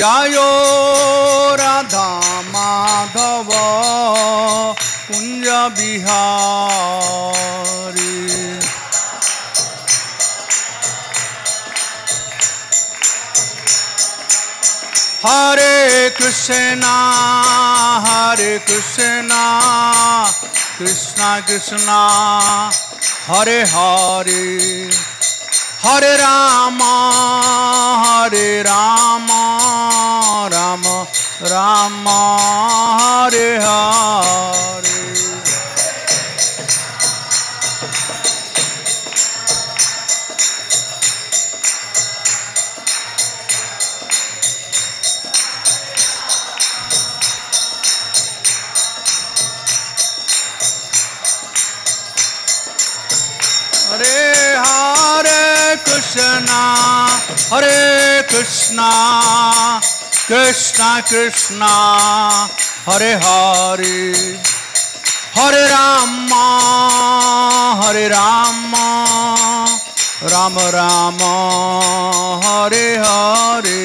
जायो राधा माधव कुंज बिहारी। हरे कृष्णा कृष्णा कृष्णा हरे हरे, हरे राम राम राम हरे हरे। हरे कृष्णा कृष्णा कृष्णा हरे हरे, हरे राम राम राम हरे हरे।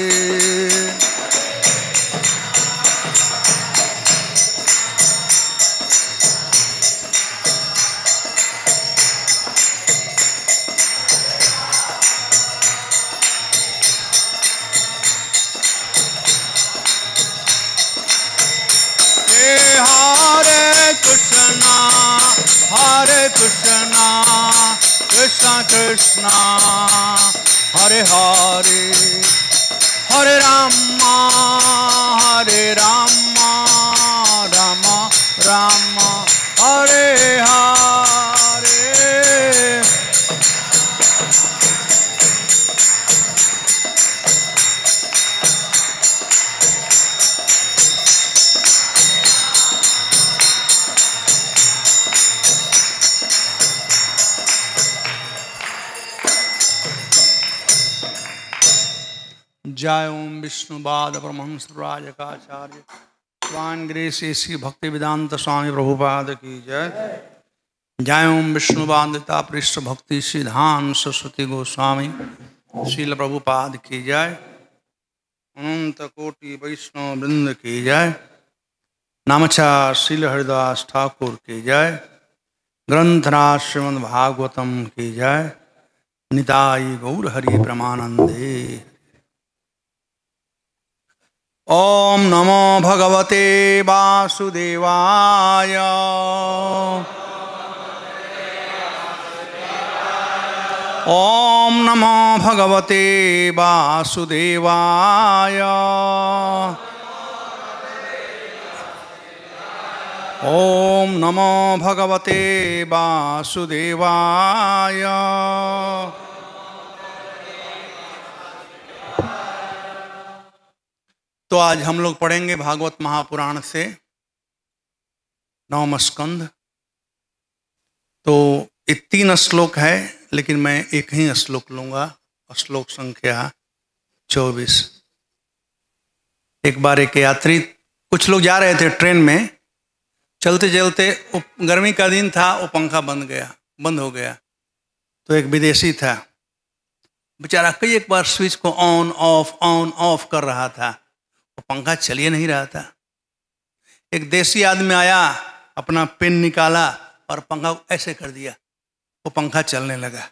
कृष्णा कृष्णा कृष्णा हरे हरे, हरे राम राम राम हरे हरे। जय ओम विष्णुपाद परमहंस राजकाचार्य स्वान श्री भक्ति वेदांत स्वामी प्रभुपाद की जय। जय ओम विष्णुपादिता पृष्ठ भक्ति सिद्धांत सरस्वती गोस्वामी श्रील प्रभुपाद की जय। अनंत कोटि वैष्णव वृंद की जय। नामचार श्रील हरिदास ठाकुर की जय। ग्रंथराज श्रीमद् भागवतम की जय। निताई गौर हरि परमानंदे। ओम नमो भगवते वासुदेवाय। ओम नमो भगवते वासुदेवाय। ओम नमो भगवते वासुदेवाय। तो आज हम लोग पढ़ेंगे भागवत महापुराण से 9वां स्कंध। तो ये 3 श्लोक है, लेकिन मैं एक ही श्लोक लूंगा। श्लोक संख्या 24। एक बार एक यात्री, कुछ लोग जा रहे थे ट्रेन में, चलते चलते गर्मी का दिन था, वो पंखा बंद हो गया। तो एक विदेशी था, बेचारा कई एक बार स्विच को ऑन ऑफ कर रहा था, वो पंखा चलिए नहीं रहा था। एक देसी आदमी आया, अपना पेन निकाला और पंखा ऐसे कर दिया, वो पंखा चलने लगा।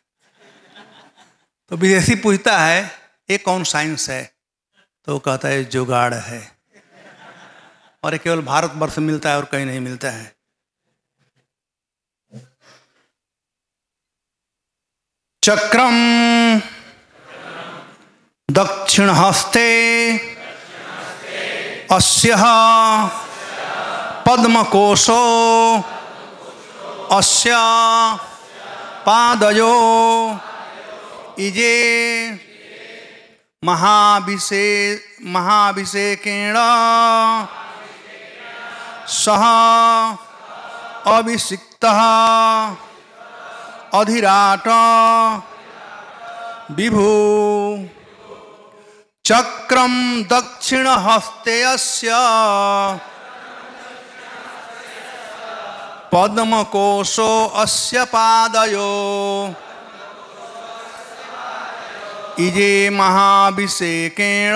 तो विदेशी पूछता है ये कौन साइंस है? तो वो कहता है जुगाड़ है, और ये केवल भारतवर्ष में मिलता है और कहीं नहीं मिलता है। चक्रम दक्षिण हस्ते अस्य पद्मकोशो अस्य पादयो इजे महाभिषेकेण सह अभिषिक्तः अधिराट विभु। चक्रम दक्षिण हस्ते अस्य पद्मकोशो अस्य पादयो इजे महाभिषेकेण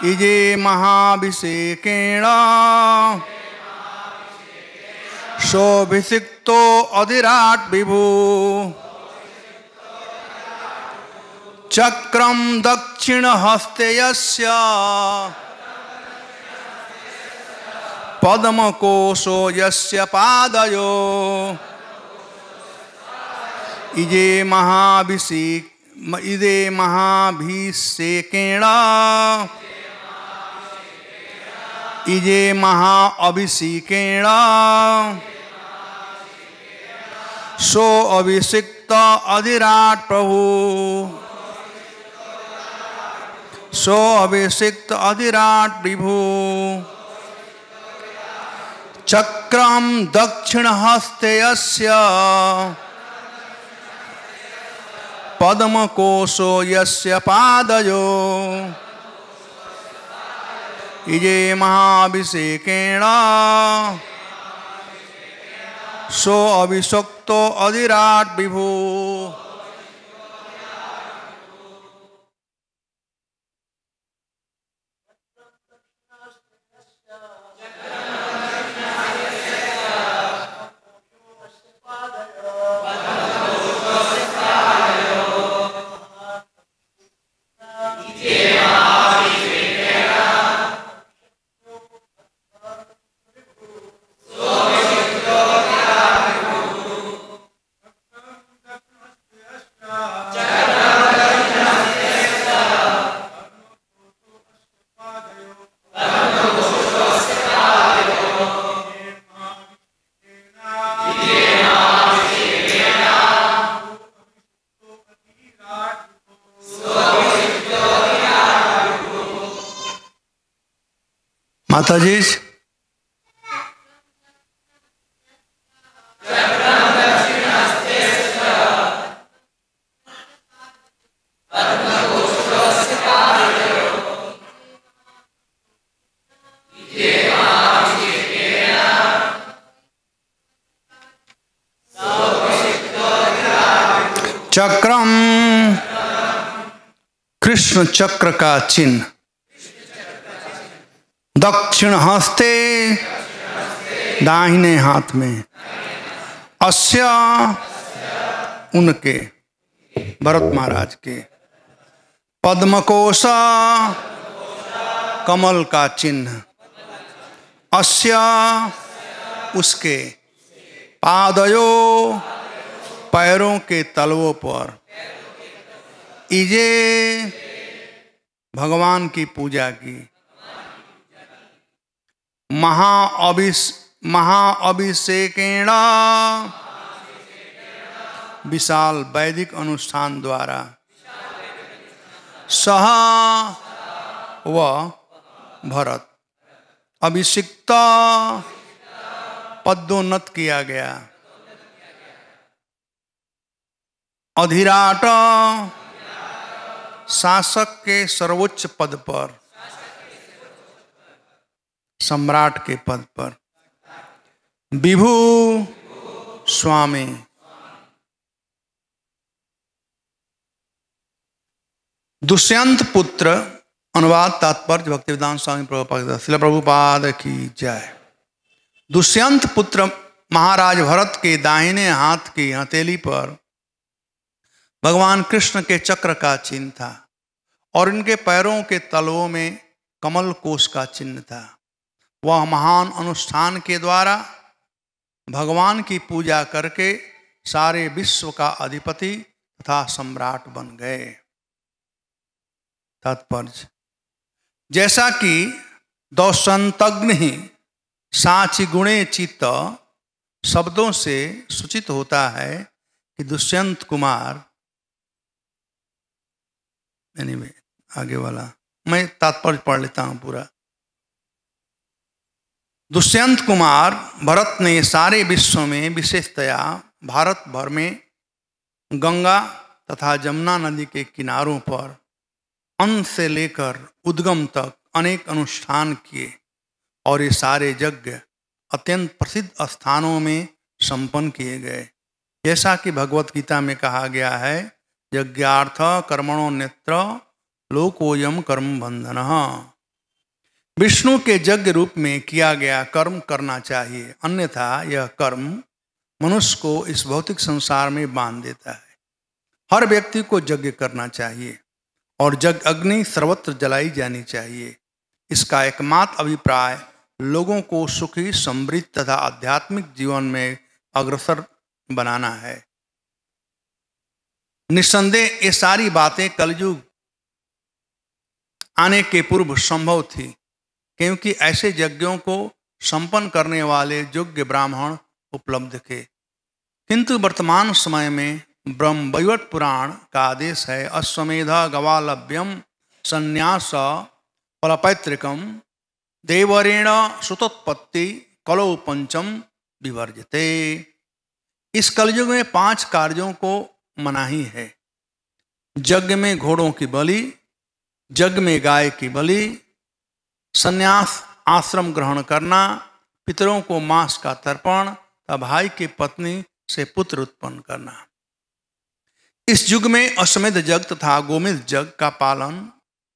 इजे महाभिषेकेण सोऽभिषिक्तो अधिराट विभु चक्रम दक्षिण हस्ते यस्य पद्मकोशो यस्य पादयो इजे महाभिषेकेण इजे महाअभिषेकेण सो अभिषिक्त अधिराट प्रभु सो अभिषिक्त अधिराट विभु चक्रम दक्षिण हस्ते यस्य पद्मकोशो यस्य पादयो इजे महाभिषेकेण सो अभिषक्तो अधिराट विभु माताजी चक्रम कृष्ण चक्र का चिन्ह दक्षिण हस्ते दाहिने हाथ में अस्य उनके भरत महाराज के पद्मकोश कमल का चिन्ह अस्य उसके पादयो पैरों के तलवों पर इजे भगवान की पूजा की महाअभिषेकेण विशाल वैदिक अनुष्ठान द्वारा सह व भरत अभिषिक्त पदोन्नत किया गया अधिराट शासक के सर्वोच्च पद पर सम्राट के पद पर विभु स्वामी दुष्यंत पुत्र अनुवाद तात्पर्य भक्तिवेदांत स्वामी प्रभुपाद श्रील प्रभुपाद की जय। दुष्यंत पुत्र महाराज भरत के दाहिने हाथ की हथेली पर भगवान कृष्ण के चक्र का चिन्ह था और इनके पैरों के तलवों में कमल कोश का चिन्ह था। वह महान अनुष्ठान के द्वारा भगवान की पूजा करके सारे विश्व का अधिपति तथा सम्राट बन गए। तात्पर्य जैसा कि दौसंतग्न ही साचि गुणे चित्त शब्दों से सूचित होता है कि दुष्यंत कुमार एनीवे आगे वाला मैं तात्पर्य पढ़ लेता हूं पूरा। दुष्यंत कुमार भरत ने सारे विश्व में विशेषतया भारत भर में गंगा तथा जमुना नदी के किनारों पर अंत से लेकर उद्गम तक अनेक अनुष्ठान किए और ये सारे यज्ञ अत्यंत प्रसिद्ध स्थानों में संपन्न किए गए। जैसा कि भगवत गीता में कहा गया है, यज्ञार्थ कर्मणो नेत्र लोकोयम कर्म बंधन। विष्णु के यज्ञ रूप में किया गया कर्म करना चाहिए, अन्यथा यह कर्म मनुष्य को इस भौतिक संसार में बांध देता है। हर व्यक्ति को यज्ञ करना चाहिए और यज्ञ अग्नि सर्वत्र जलाई जानी चाहिए। इसका एकमात्र अभिप्राय लोगों को सुखी, समृद्ध तथा आध्यात्मिक जीवन में अग्रसर बनाना है। निस्संदेह ये सारी बातें कलयुग आने के पूर्व संभव थी, क्योंकि ऐसे यज्ञों को संपन्न करने वाले योग्य ब्राह्मण उपलब्ध थे। किंतु वर्तमान समय में ब्रह्मवैवर्त पुराण का आदेश है, अश्वमेध गवालभ्यम संन्यास फलपैतृकम देवरेण सुतोत्पत्ति कलौ पंचम विवर्जते। इस कलयुग में 5 कार्यों को मनाही है। यज्ञ में घोड़ों की बलि, यज्ञ में गाय की बलि, संन्यास आश्रम ग्रहण करना, पितरों को मांस का तर्पण तथा भाई की पत्नी से पुत्र उत्पन्न करना। इस युग में अश्वमेध यज्ञ तथा गोमेध यज्ञ का पालन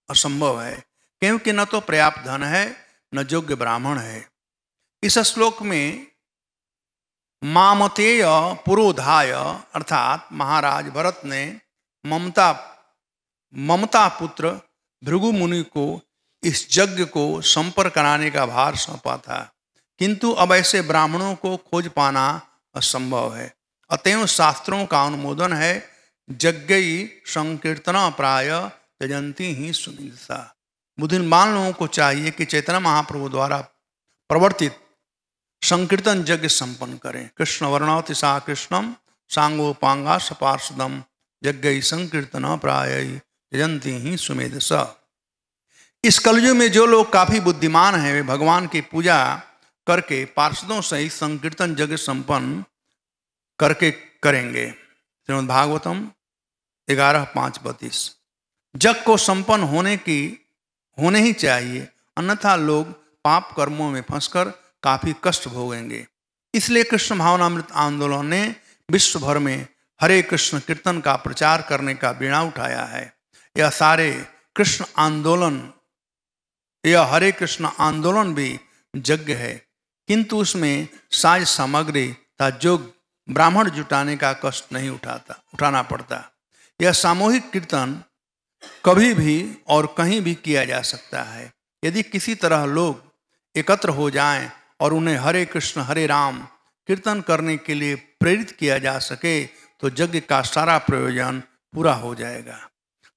असंभव है, क्योंकि न तो पर्याप्त धन है न योग्य ब्राह्मण है। इस श्लोक में मामतेय पुरोधाय अर्थात महाराज भरत ने ममता पुत्र भृगु मुनि को इस यज्ञ को संपन्न कराने का भार सौंपा था, किंतु अब ऐसे ब्राह्मणों को खोज पाना असंभव है। अतएव शास्त्रों का अनुमोदन है, यज्ञई संकीर्तना प्राय त्यजंती ही सुनिंदसा। बुद्धिमान लोगों को चाहिए कि चैतन्य महाप्रभु द्वारा प्रवर्तित संकीर्तन यज्ञ संपन्न करें। कृष्ण वर्णवति सा कृष्णम सांगोपांगा सपार्षदम यज्ञ संकीर्तन प्राय त्यजंती ही सुमेधसा। इस कलयुग में जो लोग काफी बुद्धिमान हैं, वे भगवान की पूजा करके पार्षदों सहित संकीर्तन यज्ञ संपन्न करके करेंगे। श्रीमद् भागवतम 11:5-32। यज्ञ को संपन्न होने ही चाहिए, अन्यथा लोग पाप कर्मों में फंसकर काफी कष्ट भोगेंगे। इसलिए कृष्ण भावनामृत आंदोलन ने विश्व भर में हरे कृष्ण कीर्तन का प्रचार करने का बीड़ा उठाया है। यह हरे कृष्ण आंदोलन भी यज्ञ है, किंतु उसमें साज सामग्री तथा योग ब्राह्मण जुटाने का कष्ट नहीं उठाना पड़ता। यह सामूहिक कीर्तन कभी भी और कहीं भी किया जा सकता है। यदि किसी तरह लोग एकत्र हो जाएं और उन्हें हरे कृष्ण हरे राम कीर्तन करने के लिए प्रेरित किया जा सके तो यज्ञ का सारा प्रयोजन पूरा हो जाएगा।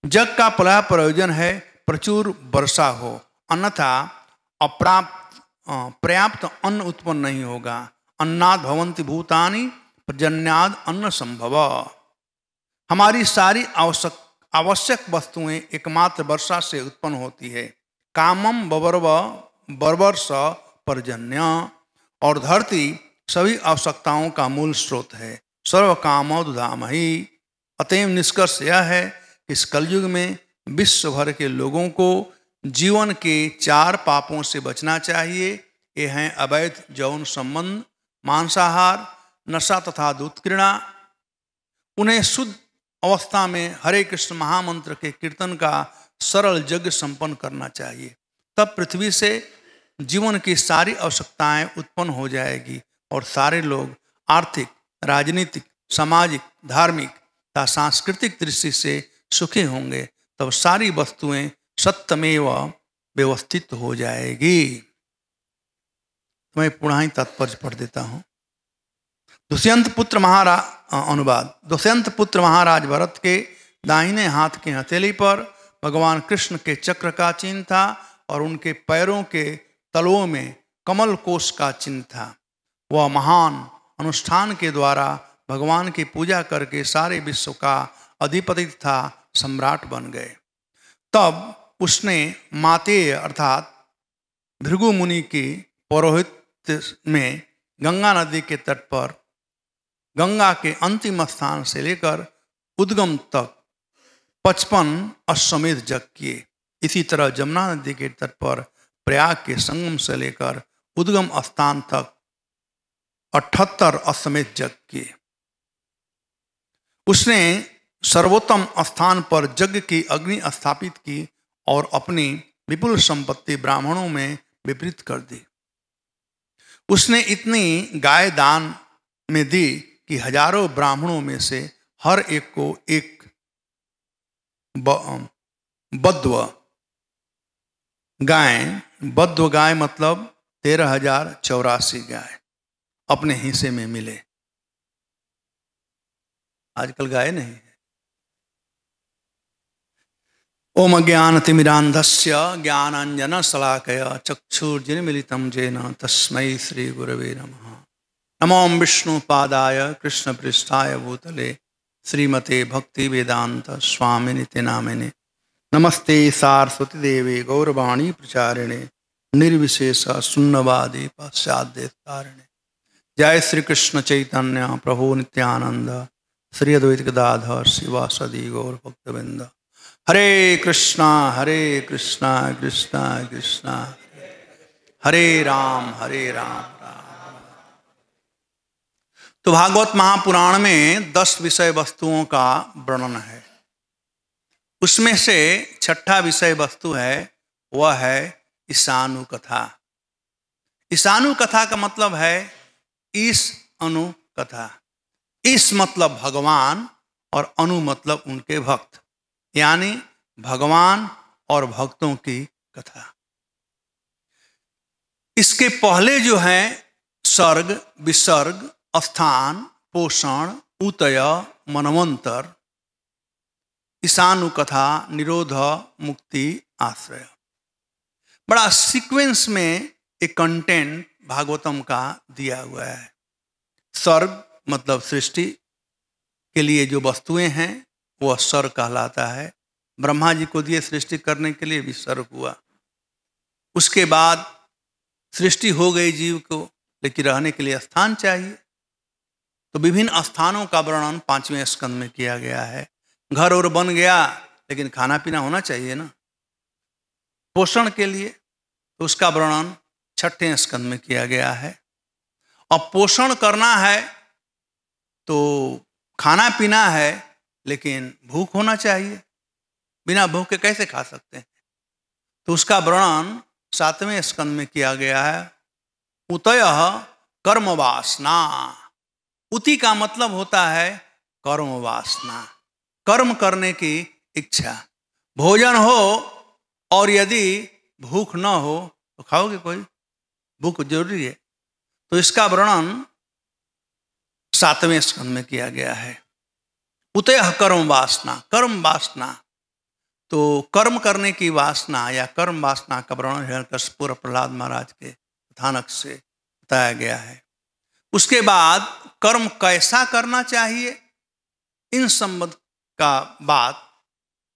यज्ञ का पहला प्रयोजन है प्रचुर वर्षा हो, अन्यथा पर्याप्त अन्न उत्पन्न नहीं होगा। अन्नाद भवन्ति भूतानि पर्जन्याद अन्न संभव। हमारी सारी आवश्यक वस्तुएं एकमात्र वर्षा से उत्पन्न होती है। कामम बर्वर्ष पर्जन्य, और धरती सभी आवश्यकताओं का मूल स्रोत है। सर्व कामो दुधामहि। अतएव निष्कर्ष यह है कि इस कलयुग में विश्व भर के लोगों को जीवन के 4 पापों से बचना चाहिए। ये हैं अवैध यौन संबंध, मांसाहार, नशा तथा दुष्क्रीड़ा। उन्हें शुद्ध अवस्था में हरे कृष्ण महामंत्र के कीर्तन का सरल यज्ञ संपन्न करना चाहिए। तब पृथ्वी से जीवन की सारी आवश्यकताएं उत्पन्न हो जाएगी और सारे लोग आर्थिक, राजनीतिक, सामाजिक, धार्मिक तथा सांस्कृतिक दृष्टि से सुखी होंगे। तब सारी वस्तुएं सत्यमेव व्यवस्थित हो जाएगी। मैं पुनः ही तात्पर्य पढ़ देता हूँ। दुष्यंत पुत्र महाराज भरत के दाहिने हाथ के हथेली पर भगवान कृष्ण के चक्र का चिन्ह था और उनके पैरों के तलवों में कमल कोश का चिन्ह था। वह महान अनुष्ठान के द्वारा भगवान की पूजा करके सारे विश्व का अधिपति तथा सम्राट बन गए। तब उसने मातेय अर्थात भृगु मुनि की पौरोहित्य में गंगा नदी के तट पर गंगा के अंतिम स्थान से लेकर उद्गम तक 55 अश्वमेध यज्ञ किए। इसी तरह जमुना नदी के तट पर प्रयाग के संगम से लेकर उद्गम स्थान तक 78 अश्वमेध यज्ञ किए। उसने सर्वोत्तम स्थान पर यज्ञ की अग्नि स्थापित की और अपनी विपुल संपत्ति ब्राह्मणों में विपरीत कर दी। उसने इतनी गाय दान में दी कि हजारों ब्राह्मणों में से हर एक को एक बद्व गाय मतलब 13,084 गाय अपने हिस्से में मिले। आजकल गाय नहीं है। ओम ज्ञानतिमिरान्धस्य ज्ञानाञ्जनशलाकया चक्षुर्जिन्मीलितं येन तस्मै श्रीगुरवे नमः। नमो विष्णुपादाय कृष्णपृष्ठाय भूतले श्रीमते भक्तिवेदांत स्वामिनिति नामिने। नमस्ते सारस्वती देवे गौरवाणी प्रचारिणे निर्विशेष शून्यवादी पाश्चात्यकारिणे। जय श्री कृष्ण चैतन्य प्रभु नित्यानंद श्री अद्वैत गदाधर शिवासदि गौर भक्तवृंद। हरे कृष्णा कृष्णा कृष्णा हरे राम तो भागवत महापुराण में 10 विषय वस्तुओं का वर्णन है। उसमें से छठा विषय वस्तु है वह है ईशानु कथा। ईशानु कथा का मतलब है ईश अनु कथा। ईश मतलब भगवान और अनु मतलब उनके भक्त, यानी भगवान और भक्तों की कथा। इसके पहले जो है सर्ग, विसर्ग, स्थान, पोषण, उतय, मनवंतर, ईशानु कथा, निरोध, मुक्ति, आश्रय। बड़ा सीक्वेंस में एक कंटेंट भागवतम का दिया हुआ है। सर्ग मतलब सृष्टि के लिए जो वस्तुएं हैं वह सर्ग कहलाता है। ब्रह्मा जी को दिए सृष्टि करने के लिए भी सर्ग हुआ। उसके बाद सृष्टि हो गई जीव को, लेकिन रहने के लिए स्थान चाहिए, तो विभिन्न स्थानों का वर्णन 5वें स्कंद में किया गया है। घर और बन गया, लेकिन खाना पीना होना चाहिए ना पोषण के लिए, तो उसका वर्णन 6ठे स्कंद में किया गया है। अब पोषण करना है तो खाना पीना है, लेकिन भूख होना चाहिए। बिना भूख के कैसे खा सकते हैं? तो उसका वर्णन 7वें स्कंद में किया गया है। उतय कर्म वासना। उति का मतलब होता है कर्म वासना, कर्म करने की इच्छा। भोजन हो और यदि भूख न हो तो खाओगे कोई? भूख जरूरी है। तो इसका वर्णन 7वें स्कंद में किया गया है। उतय कर्म वासना, कर्म वासना, तो कर्म करने की वासना या कर्म वासना का वर्णन हिरण्यकश्यप प्रहलाद महाराज के कथानक से बताया गया है। उसके बाद कर्म कैसा करना चाहिए, इन संबंध का बात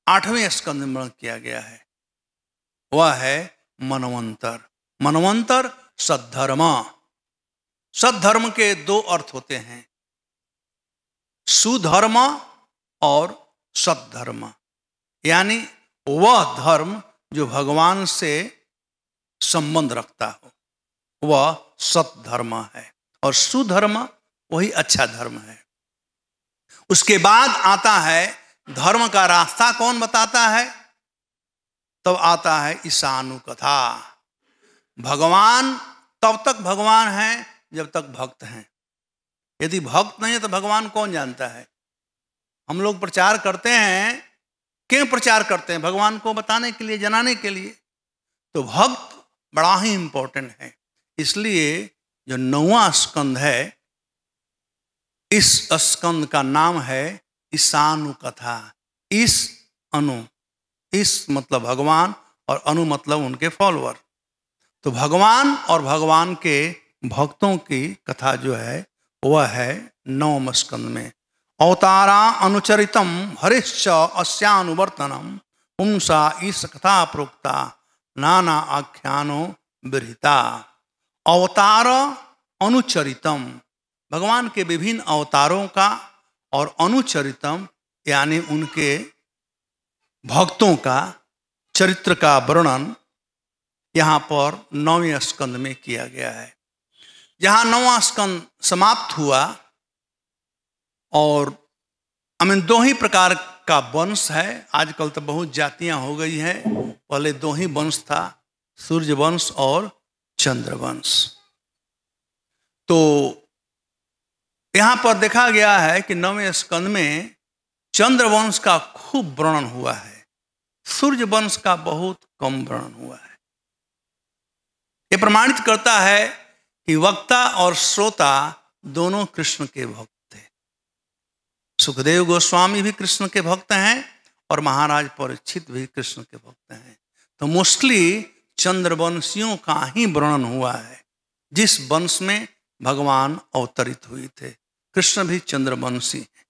8वें स्कंद में वर्णन किया गया है। वह है मनवंतर। मनवंतर सद्धर्म। सद्धर्म के 2 अर्थ होते हैं, सुधर्म और सद्धर्म, यानी वह धर्म जो भगवान से संबंध रखता हो वह सद्धर्म है, और सुधर्म वही अच्छा धर्म है। उसके बाद आता है धर्म का रास्ता कौन बताता है, तब आता है ईशानु कथा। भगवान तब तक भगवान है जब तक भक्त हैं। यदि भक्त नहीं है तो भगवान कौन जानता है? हम लोग प्रचार करते हैं, क्यों प्रचार करते हैं? भगवान को बताने के लिए, जनाने के लिए। तो भक्त बड़ा ही इंपॉर्टेंट है। इसलिए जो 9वां स्कंद है, इस स्कंद का नाम है ईशानु कथा। ईश अनु, ईश मतलब भगवान और अनु मतलब उनके फॉलोअर। तो भगवान और भगवान के भक्तों की कथा जो है वह है 9वें स्कंद में। अवतारा अनुचरितम हरिश्च अस्यानुवर्तनम पुंसा ईश कथा प्रोक्ता नाना आख्यानो विरहिता। अवतार अनुचरितम, भगवान के विभिन्न अवतारों का, और अनुचरितम यानी उनके भक्तों का चरित्र का वर्णन यहाँ पर 9वें स्कंद में किया गया है। जहाँ 9वां स्कंद समाप्त हुआ और 2 ही प्रकार का वंश है। आजकल तो बहुत जातियां हो गई हैं, पहले 2 ही वंश था, सूर्य वंश और चंद्र वंश। तो यहां पर देखा गया है कि 9वें स्कंद में चंद्र वंश का खूब वर्णन हुआ है, सूर्य वंश का बहुत कम वर्णन हुआ है। यह प्रमाणित करता है कि वक्ता और श्रोता दोनों कृष्ण के भक्त थे। सुखदेव गोस्वामी भी कृष्ण के भक्त हैं और महाराज परीक्षित भी कृष्ण के भक्त हैं। तो मोस्टली चंद्रवंशियों का ही वर्णन हुआ है, जिस वंश में भगवान अवतरित हुए थे। कृष्ण भी चंद्रवंशी हैं।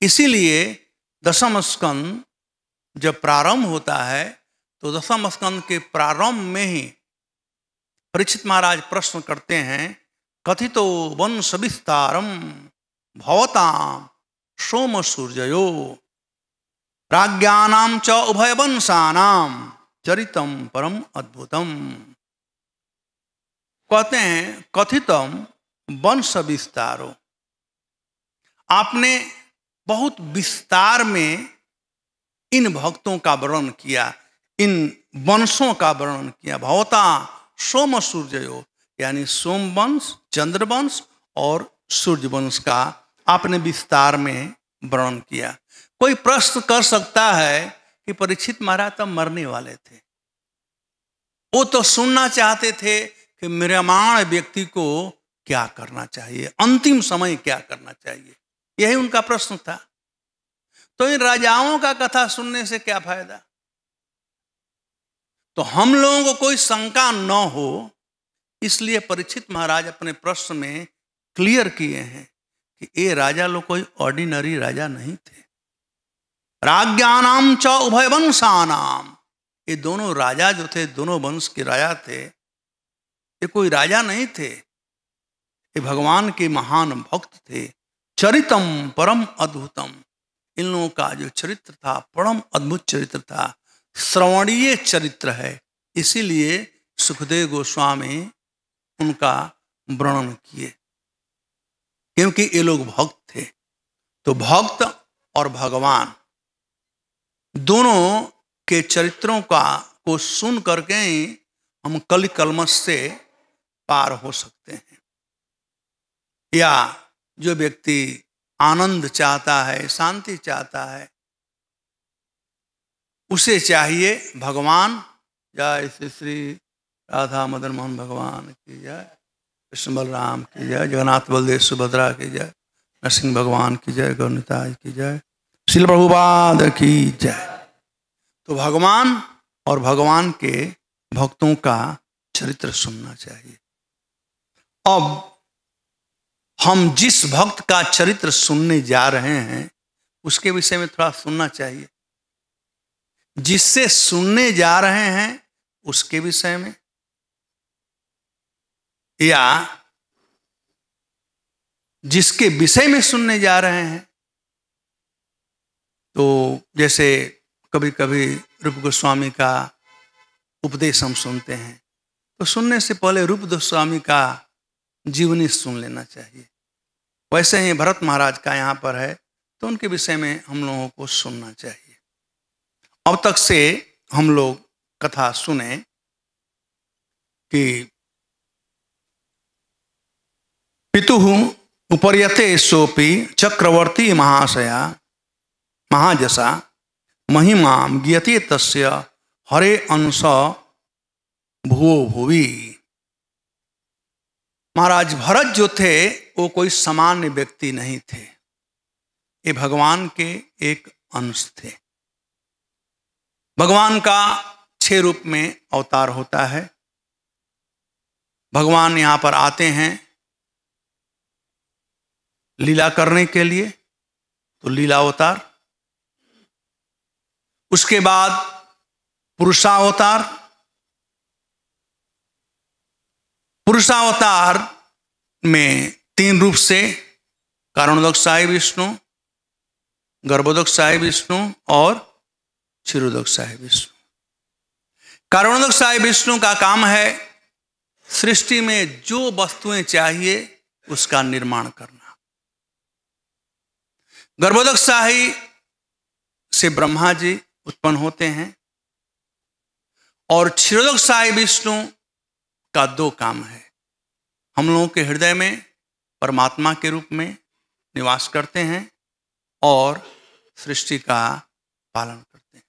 इसीलिए दशम स्कंद जब प्रारंभ होता है तो दशम स्कंद के प्रारंभ में ही परीक्षित महाराज प्रश्न करते हैं, कथितो वंश विस्तारम भवताम सोम सूर्यो राज्ञानाम च उभय वंशानाम चरितम परम अद्भुतम। कहते हैं कथितम वंश विस्तारो, आपने बहुत विस्तार में इन भक्तों का वर्णन किया, इन वंशों का वर्णन किया। भवता सोम सूर्यो, यानी सोम वंश, चंद्र वंश और सूर्य वंश का आपने विस्तार में वर्णन किया। कोई प्रश्न कर सकता है कि परीक्षित महाराज तो मरने वाले थे, वो तो सुनना चाहते थे कि म्रियमाण व्यक्ति को क्या करना चाहिए, अंतिम समय क्या करना चाहिए, यही उनका प्रश्न था। तो इन राजाओं का कथा सुनने से क्या फायदा। तो हम लोगों को कोई शंका न हो, इसलिए परीक्षित महाराज अपने प्रश्न में क्लियर किए हैं कि ये राजा लोग कोई ऑर्डिनरी राजा नहीं थे। राज्ञानाम च उभय वंशानाम, ये दोनों राजा जो थे, दोनों वंश के राजा थे, ये कोई राजा नहीं थे, ये भगवान के महान भक्त थे। चरितम परम अद्भुतम, इन लोगों का जो चरित्र था परम अद्भुत चरित्र था, श्रवणीय चरित्र है। इसीलिए सुखदेव गोस्वामी उनका वर्णन किए, क्योंकि ये लोग भक्त थे। तो भक्त और भगवान दोनों के चरित्रों को सुन करके ही हम कलि कलमश से पार हो सकते हैं। या जो व्यक्ति आनंद चाहता है, शांति चाहता है, उसे चाहिए भगवान। जय श्री श्री राधा मदन मोहन भगवान की जय, कृष्ण बलराम की जय, जगन्नाथ बलदेव सुभद्रा की जय, नरसिंह भगवान की जय, गौरनिताय की जय, श्रील प्रभुपाद की जय। तो भगवान और भगवान के भक्तों का चरित्र सुनना चाहिए। अब हम जिस भक्त का चरित्र सुनने जा रहे हैं उसके विषय में थोड़ा सुनना चाहिए। जिससे सुनने जा रहे हैं उसके विषय में, या जिसके विषय में सुनने जा रहे हैं। तो जैसे कभी कभी रूप गोस्वामी का उपदेश हम सुनते हैं, तो सुनने से पहले रूप गोस्वामी का जीवनी सुन लेना चाहिए। वैसे ही भरत महाराज का यहाँ पर है, तो उनके विषय में हम लोगों को सुनना चाहिए। अब तक से हम लोग कथा सुने कि पितुः उपर्यते सोपि चक्रवर्ती महाशया महाजसा महिमां गीयते तस्य हरे अंश भुवो भुवि। महाराज भरत जो थे वो कोई सामान्य व्यक्ति नहीं थे, ये भगवान के एक अंश थे। भगवान का 6 रूप में अवतार होता है। भगवान यहाँ पर आते हैं लीला करने के लिए, तो लीला अवतार। उसके बाद पुरुषावतार। पुरुषावतार में 3 रूप से कारणोदकशाही विष्णु, गर्भोदकशाही विष्णु और क्षीरोदकशाही विष्णु। कारणोदकशाही विष्णु का काम है सृष्टि में जो वस्तुएं चाहिए उसका निर्माण करना। गर्भोदकशाही से ब्रह्मा जी उत्पन्न होते हैं और क्षीरोदक साई विष्णु का दो काम है। हम लोगों के हृदय में परमात्मा के रूप में निवास करते हैं और सृष्टि का पालन करते हैं।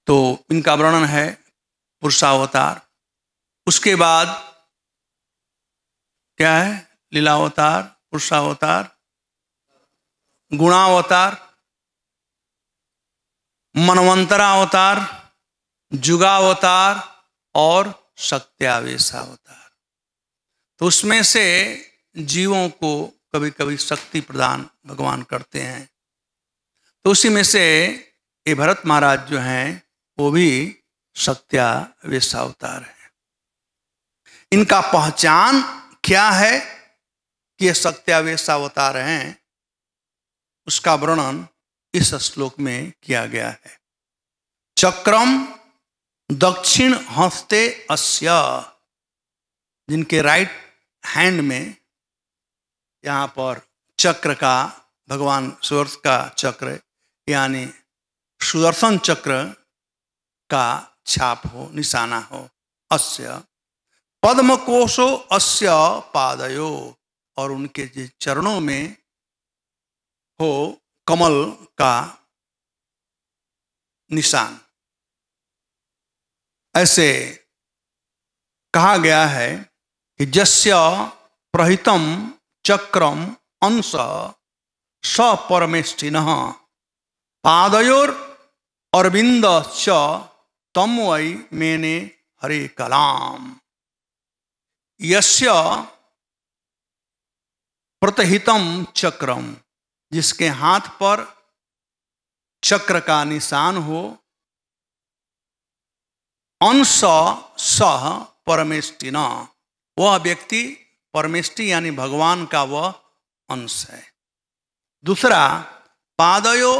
तो इनका वर्णन है पुरुषावतार, उसके बाद क्या है? लीलावतार, पुरुषावतार, गुणावतार, मनवंतरावतार, जुगावतार और शक्त्यावेशावतार। तो उसमें से जीवों को कभी कभी शक्ति प्रदान भगवान करते हैं। तो उसी में से ये भरत महाराज जो हैं वो भी शक्त्यावेशावतार है। इनका पहचान क्या है कि ये शक्त्यावेशावतार हैं, उसका वर्णन इस श्लोक में किया गया है। चक्रम दक्षिण हस्ते अस्य, जिनके राइट हैंड में यहाँ पर चक्र का, भगवान सुदर्शन का चक्र यानी सुदर्शन चक्र का छाप हो, निशाना हो। अस्य पद्म कोशो अस्य पादयो, और उनके चरणों में हो कमल का निशान। ऐसे कहा गया है कि जस्य प्रहितम चक्रम अंश स परमेष्ठिनः पादयोर अरविंद च तम वै मेने हरे कलाम। यस्य प्रतिहितम चक्रम, जिसके हाथ पर चक्र का निशान हो, अंश सह परमेष्टिना, वह व्यक्ति परमेष्टि यानी भगवान का वह अंश है। दूसरा पादयो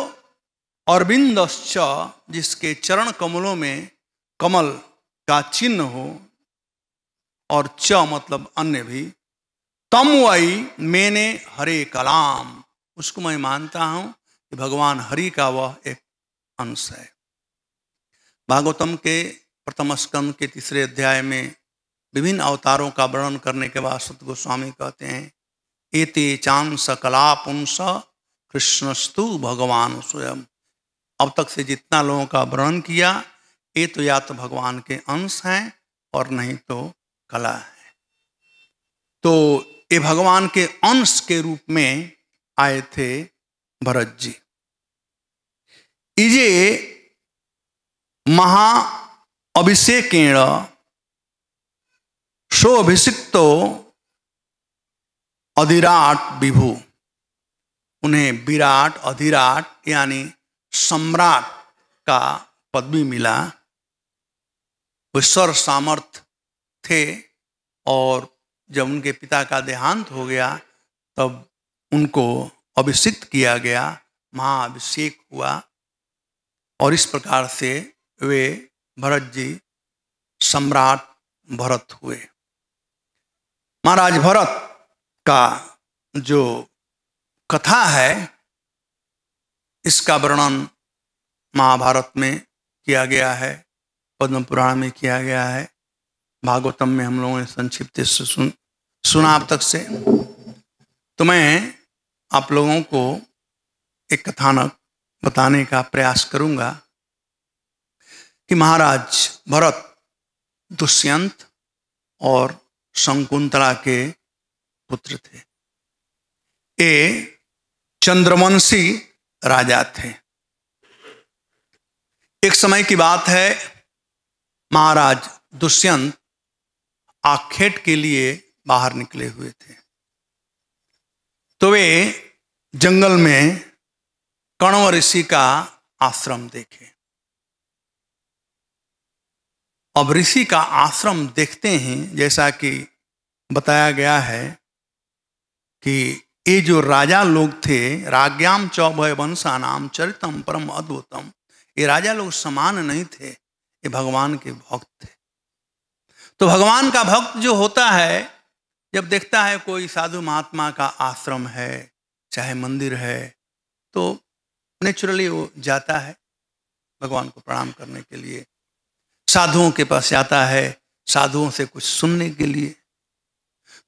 अरविंदश्च, जिसके चरण कमलों में कमल का चिन्ह हो, और च मतलब अन्य भी। तम वै मैंने हरे कलाम, उसको मैं मानता हूं कि भगवान हरि का वह एक अंश है। भागवतम के प्रथम स्कंद के 3 अध्याय में विभिन्न अवतारों का वर्णन करने के बाद सत गोस्वामी कहते हैं, एते चांस कला पुंस कृष्णस्तु भगवान स्वयं। अब तक से जितना लोगों का वर्णन किया, ये तो या तो भगवान के अंश हैं और नहीं तो कला है। तो ये भगवान के अंश के रूप में आए थे भरत जी। इजे महा अभिषेकेण सोऽभिषिक्तो अधिराट विभु, उन्हें विराट अधिराट यानी सम्राट का पदवी मिला। वे सर्व सामर्थ थे और जब उनके पिता का देहांत हो गया तब उनको अभिषिक्त किया गया, महाअभिषेक हुआ, और इस प्रकार से वे भरत जी सम्राट भरत हुए। महाराज भरत का जो कथा है इसका वर्णन महाभारत में किया गया है, पद्म पुराण में किया गया है, भागवतम में हम लोगों ने संक्षिप्त से सुना अब तक से। तो मैं आप लोगों को एक कथानक बताने का प्रयास करूंगा कि महाराज भरत दुष्यंत और शकुंतला के पुत्र थे। ये चंद्रवंशी राजा थे। एक समय की बात है, महाराज दुष्यंत आखेट के लिए बाहर निकले हुए थे। तो वे जंगल में कण्व ऋषि का आश्रम देखे। अब ऋषि का आश्रम देखते ही, जैसा कि बताया गया है कि ये जो राजा लोग थे, राज्ञाम चौभय वंशानाम चरितम परम अद्भुतम, ये राजा लोग समान नहीं थे, ये भगवान के भक्त थे। तो भगवान का भक्त जो होता है, जब देखता है कोई साधु महात्मा का आश्रम है, चाहे मंदिर है, तो नेचुरली वो जाता है भगवान को प्रणाम करने के लिए, साधुओं के पास जाता है साधुओं से कुछ सुनने के लिए।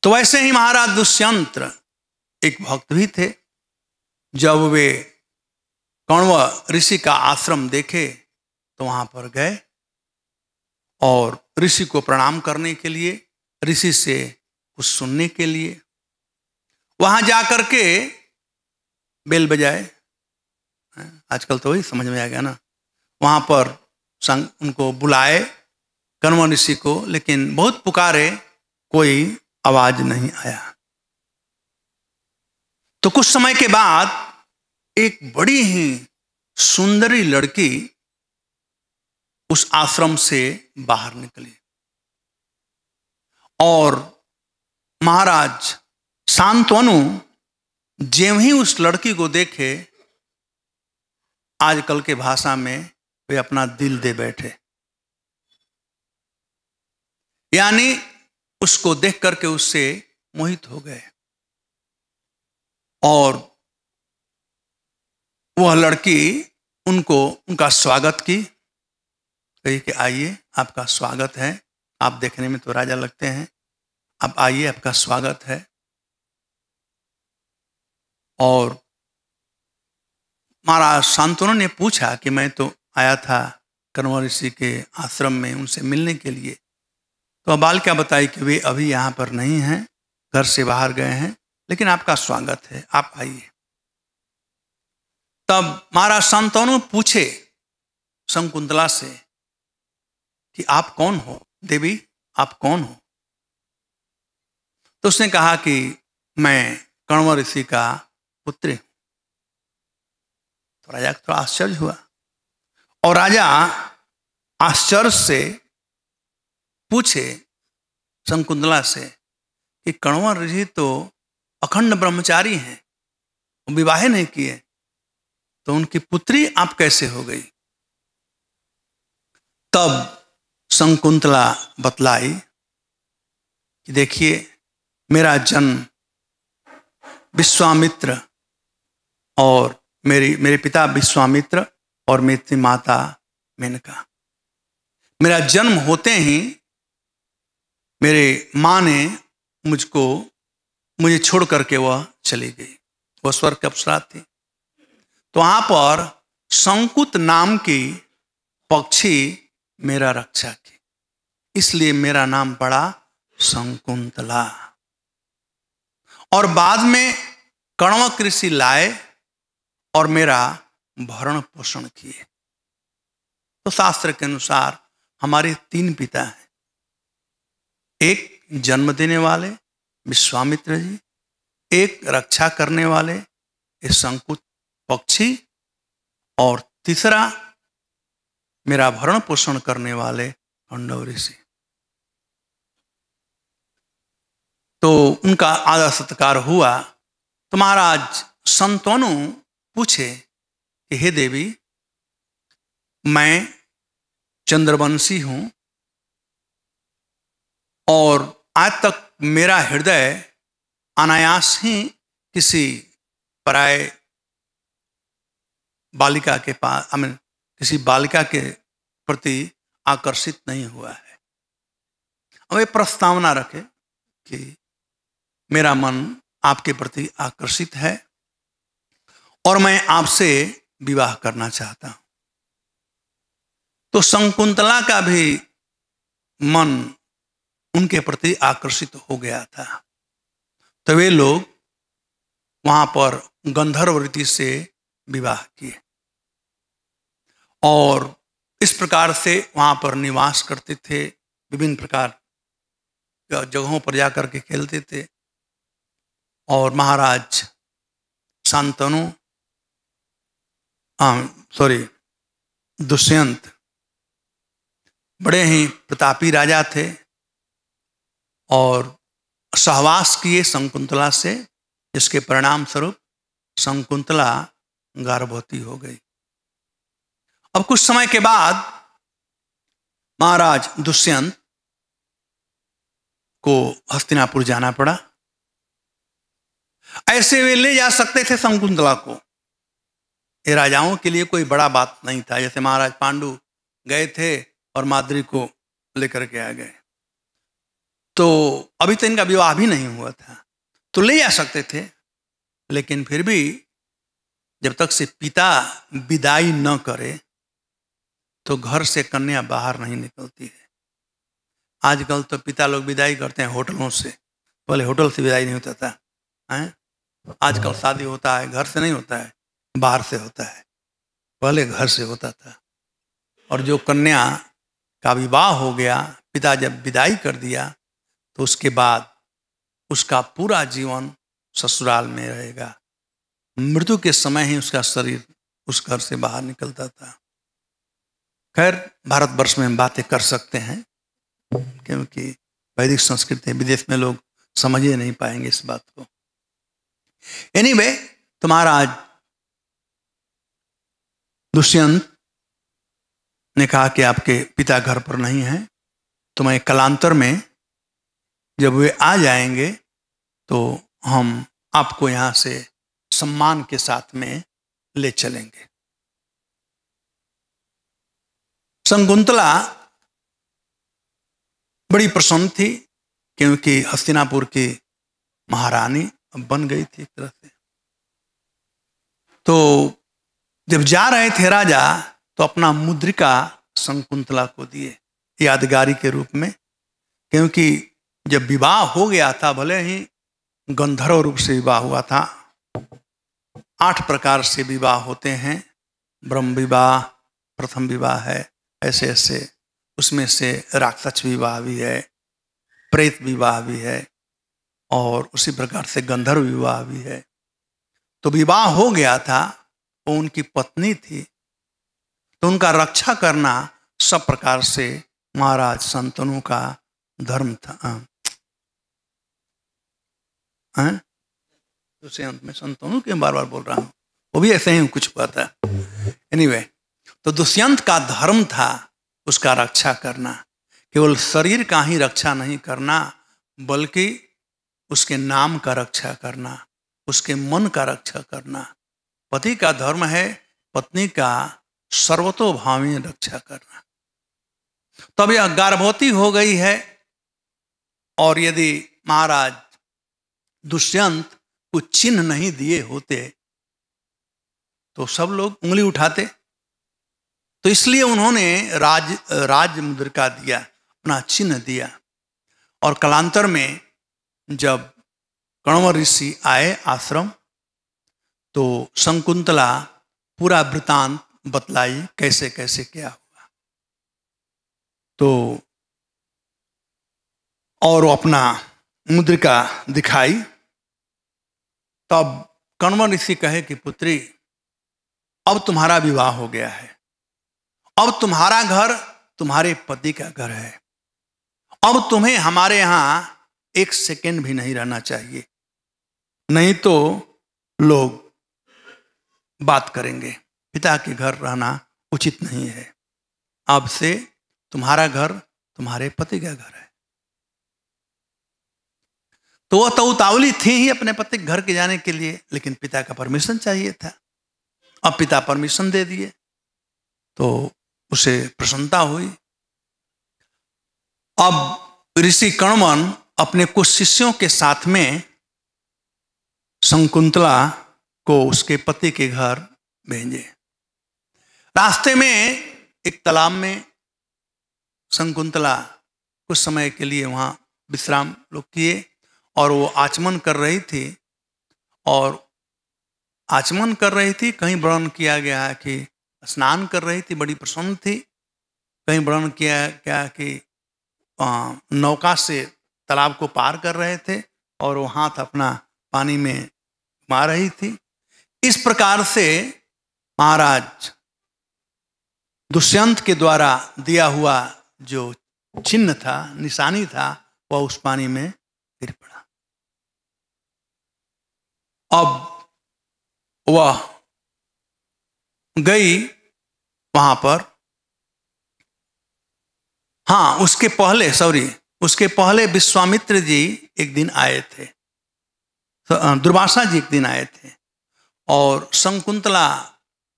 तो वैसे ही महाराज दुष्यंत एक भक्त भी थे। जब वे कण्व ऋषि का आश्रम देखे तो वहां पर गए और ऋषि को प्रणाम करने के लिए, ऋषि से कुछ सुनने के लिए वहां जाकर के बेल बजाए। आजकल तो वही समझ में आ गया ना। वहां पर उनको बुलाए कण्व ऋषि को, लेकिन बहुत पुकारे, कोई आवाज नहीं आया। तो कुछ समय के बाद एक बड़ी ही सुंदरी लड़की उस आश्रम से बाहर निकली और महाराज शांतनु ज्यों ही उस लड़की को देखे, आजकल के भाषा में वे अपना दिल दे बैठे, यानी उसको देख करके उससे मोहित हो गए। और वह लड़की उनका स्वागत की, कही कि आइए आपका स्वागत है, आप देखने में तो राजा लगते हैं, आप आइए आपका स्वागत है। और महाराज शांतनु ने पूछा कि मैं तो आया था कण्व ऋषि के आश्रम में उनसे मिलने के लिए, तो बालिका बताई कि वे अभी यहाँ पर नहीं हैं, घर से बाहर गए हैं, लेकिन आपका स्वागत है, आप आइए। तब महाराज शांतनु पूछे शकुंतला से कि आप कौन हो देवी, आप कौन हो? तो उसने कहा कि मैं कण्व ऋषि का पुत्र हूं। तो राजा को थोड़ा आश्चर्य हुआ और राजा आश्चर्य से पूछे शकुंतला से कि कण्व ऋषि तो अखंड ब्रह्मचारी हैं, विवाह नहीं किए, तो उनकी पुत्री आप कैसे हो गई? तब शकुंतला बतलाई कि देखिए, मेरा जन्म विश्वामित्र और मेरे पिता विश्वामित्र और मेरी माता मेनका, मेरा जन्म होते ही मेरे माँ ने मुझे छोड़ करके वह चली गई, वह स्वर्ग की अप्सरा थी। तो वहां पर शंकुत नाम की पक्षी मेरा रक्षा की, इसलिए मेरा नाम पड़ा शकुंतला। और बाद में कण्व ऋषि लाए और मेरा भरण पोषण किए। तो शास्त्र के अनुसार हमारे 3 पिता हैं, एक जन्म देने वाले विश्वामित्र जी, एक रक्षा करने वाले ये शंकुत पक्षी, और तीसरा मेरा भरण पोषण करने वाले कण्व ऋषि। तो उनका आदर सत्कार हुआ। तो महाराज शांतनु पूछे कि हे देवी, मैं चंद्रवंशी हूं और आज तक मेरा हृदय अनायास ही किसी पराय बालिका के पास, किसी बालिका के प्रति आकर्षित नहीं हुआ है। अब ये प्रस्तावना रखे कि मेरा मन आपके प्रति आकर्षित है और मैं आपसे विवाह करना चाहता हूं। तो शकुंतला का भी मन उनके प्रति आकर्षित हो गया था। तो वे लोग वहां पर गंधर्व रीति से विवाह किए और इस प्रकार से वहां पर निवास करते थे, विभिन्न प्रकार जगहों पर जाकर के खेलते थे। और महाराज शांतनु दुष्यंत बड़े ही प्रतापी राजा थे और सहवास किए शकुंतला से, जिसके परिणाम स्वरूप शकुंतला गर्भवती हो गई। अब कुछ समय के बाद महाराज दुष्यंत को हस्तिनापुर जाना पड़ा। ऐसे वे ले जा सकते थे शकुंतला को, ये राजाओं के लिए कोई बड़ा बात नहीं था। जैसे महाराज पांडु गए थे और माद्री को लेकर के आ गए, तो अभी तो इनका विवाह भी नहीं हुआ था, तो ले जा सकते थे। लेकिन फिर भी जब तक से पिता विदाई न करे तो घर से कन्या बाहर नहीं निकलती है। आजकल तो पिता लोग विदाई करते हैं होटलों से, पहले होटल से विदाई नहीं होता था हैं? आजकल शादी होता है घर से नहीं होता है, बाहर से होता है, पहले घर से होता था। और जो कन्या का विवाह हो गया, पिता जब विदाई कर दिया, तो उसके बाद उसका पूरा जीवन ससुराल में रहेगा। मृत्यु के समय ही उसका शरीर उस घर से बाहर निकलता था। खैर, भारतवर्ष में हम बातें कर सकते हैं क्योंकि वैदिक संस्कृति, विदेश में लोग समझ ही नहीं पाएंगे इस बात को। एनीवे, तो महाराज दुष्यंत ने कहा कि आपके पिता घर पर नहीं हैं, तो मैं कालांतर में जब वे आ जाएंगे तो हम आपको यहाँ से सम्मान के साथ में ले चलेंगे। शकुंतला बड़ी प्रसन्न थी क्योंकि हस्तिनापुर की महारानी बन गई थी एक तरह से। तो जब जा रहे थे राजा, तो अपना मुद्रिका शकुंतला को दिए यादगारी के रूप में, क्योंकि जब विवाह हो गया था, भले ही गंधर्व रूप से विवाह हुआ था, 8 प्रकार से विवाह होते हैं, ब्रह्म विवाह प्रथम विवाह है, ऐसे ऐसे, उसमें से राक्षस विवाह भी है, प्रेत विवाह भी है, और उसी प्रकार से गंधर्व विवाह भी है। तो विवाह हो गया था, वो उनकी पत्नी थी, तो उनका रक्षा करना सब प्रकार से महाराज शंतनु का धर्म था। दुष्यंत में शंतनु के बार बार बोल रहा हूँ, वो भी ऐसे ही कुछ हुआ था। एनीवे, तो दुष्यंत का धर्म था उसका रक्षा करना, केवल शरीर का ही रक्षा नहीं करना, बल्कि उसके नाम का रक्षा करना, उसके मन का रक्षा करना। पति का धर्म है पत्नी का सर्वतोभावी रक्षा करना। तब यह गर्भवती हो गई है, और यदि महाराज दुष्यंत को चिन्ह नहीं दिए होते तो सब लोग उंगली उठाते। तो इसलिए उन्होंने राज मुद्रिका दिया, अपना चिन्ह दिया। और कालांतर में जब कण्व ऋषि आए आश्रम, तो शकुंतला पूरा वृतांत बतलाई कैसे कैसे क्या हुआ। तो और वो अपना मुद्रिका दिखाई। तब कण्व ऋषि कहे कि पुत्री, अब तुम्हारा विवाह हो गया है, अब तुम्हारा घर तुम्हारे पति का घर है, अब तुम्हें हमारे यहां 1 सेकेंड भी नहीं रहना चाहिए, नहीं तो लोग बात करेंगे। पिता के घर रहना उचित नहीं है। अब से तुम्हारा घर तुम्हारे पति का घर है। तो वह तो उतावली थी ही अपने पति के घर के जाने के लिए, लेकिन पिता का परमिशन चाहिए था। अब पिता परमिशन दे दिए तो उसे प्रसन्नता हुई। अब ऋषि कण्वन अपने कुछ शिष्यों के साथ में शकुंतला को उसके पति के घर भेजे। रास्ते में एक तालाब में शकुंतला कुछ समय के लिए वहां विश्राम लोग किए, और वो आचमन कर रही थी। और आचमन कर रही थी, कहीं वर्णन किया गया है कि स्नान कर रही थी, बड़ी प्रसन्न थी। कहीं वर्णन किया गया कि नौका से तालाब को पार कर रहे थे और वो हाथ अपना पानी में मार रही थी। इस प्रकार से महाराज दुष्यंत के द्वारा दिया हुआ जो चिन्ह था, निशानी था, वह उस पानी में गिर पड़ा। अब वह गई वहां पर। हाँ, उसके पहले विश्वामित्र जी एक दिन आए थे, दुर्वासा जी एक दिन आए थे, और शकुंतला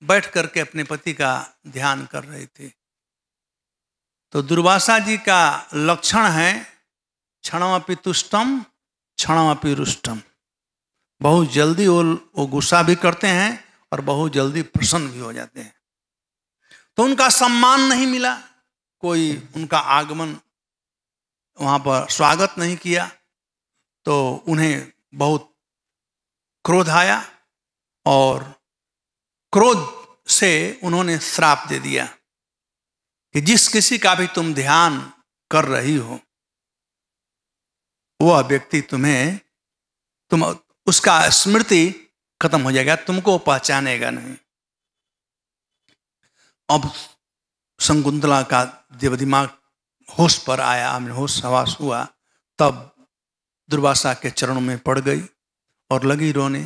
बैठ करके अपने पति का ध्यान कर रहे थे। तो दुर्वासा जी का लक्षण है क्षणमपि तुष्टम क्षणमपि रुष्टम। बहुत जल्दी वो गुस्सा भी करते हैं और बहुत जल्दी प्रसन्न भी हो जाते हैं। तो उनका सम्मान नहीं मिला, कोई उनका आगमन वहां पर स्वागत नहीं किया, तो उन्हें बहुत क्रोध आया और क्रोध से उन्होंने श्राप दे दिया कि जिस किसी का भी तुम ध्यान कर रही हो वह व्यक्ति तुम उसका स्मृति खत्म हो जाएगा, तुमको पहचानेगा नहीं। अब शकुंतला का जब दिमाग होश पर आया, होश हवास हुआ, तब दुर्वासा के चरणों में पड़ गई और लगी रोने।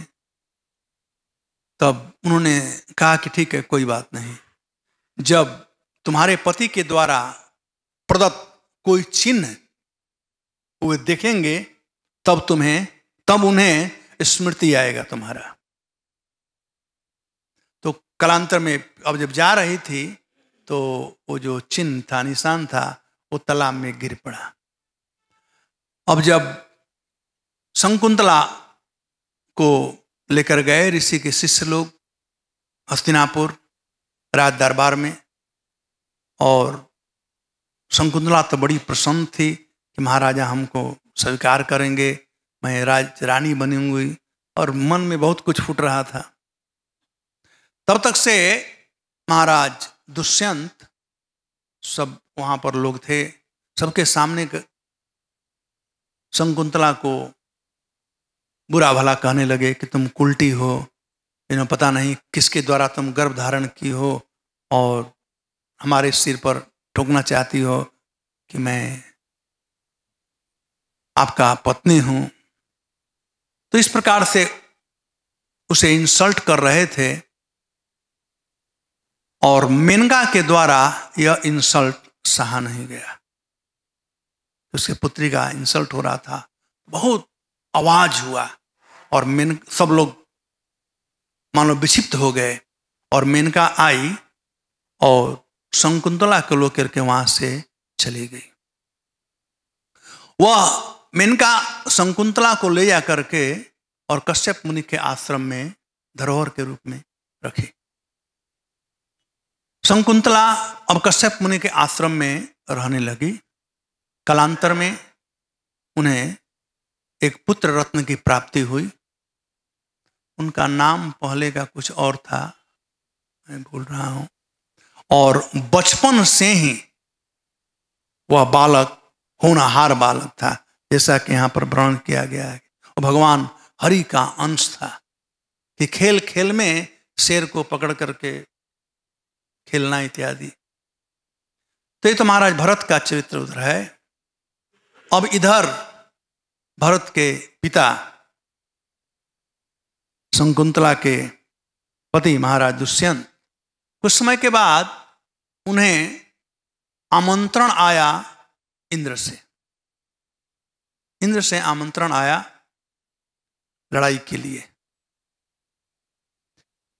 तब उन्होंने कहा कि ठीक है, कोई बात नहीं, जब तुम्हारे पति के द्वारा प्रदत्त कोई चिन्ह वे देखेंगे तब उन्हें स्मृति आएगा तुम्हारा। तो कालांतर में अब जब जा रही थी तो वो जो चिन्ह था, निशान था, वो तालाब में गिर पड़ा। अब जब शकुंतला को लेकर गए ऋषि के शिष्य लोग हस्तिनापुर राज दरबार में, और शकुंतला तो बड़ी प्रसन्न थी कि महाराजा हमको स्वीकार करेंगे, मैं रानी बनूंगी, और मन में बहुत कुछ फूट रहा था। तब तक से महाराज दुष्यंत सब वहां पर लोग थे, सबके सामने शकुंतला को बुरा भला कहने लगे कि तुम कुलटी हो, इन्हें पता नहीं किसके द्वारा तुम गर्भ धारण की हो और हमारे सिर पर ठोकना चाहती हो कि मैं आपका पत्नी हूं। तो इस प्रकार से उसे इंसल्ट कर रहे थे और मेनका के द्वारा यह इंसल्ट सहा नहीं गया। उसके पुत्री का इंसल्ट हो रहा था, बहुत आवाज हुआ और सब लोग मानो विक्षिप्त हो गए, और मेनका आई और शकुंतला को लेकर के वहां से चली गई। वह मेनका शकुंतला को ले जा करके और कश्यप मुनि के आश्रम में धरोहर के रूप में रखी। शकुंतला अब कश्यप मुनि के आश्रम में रहने लगी। कालांतर में उन्हें एक पुत्र रत्न की प्राप्ति हुई। उनका नाम पहले का कुछ और था, मैं भूल रहा हूं, और बचपन से ही वह बालक होनहार बालक था, जैसा कि यहां पर वर्णन किया गया है। और भगवान हरि का अंश था कि खेल खेल में शेर को पकड़ करके खेलना इत्यादि। तो ये तो महाराज भरत का चरित्र उधर है। अब इधर भरत के पिता शकुंतला के पति महाराज दुष्यंत, कुछ समय के बाद उन्हें आमंत्रण आया इंद्र से आमंत्रण आया लड़ाई के लिए।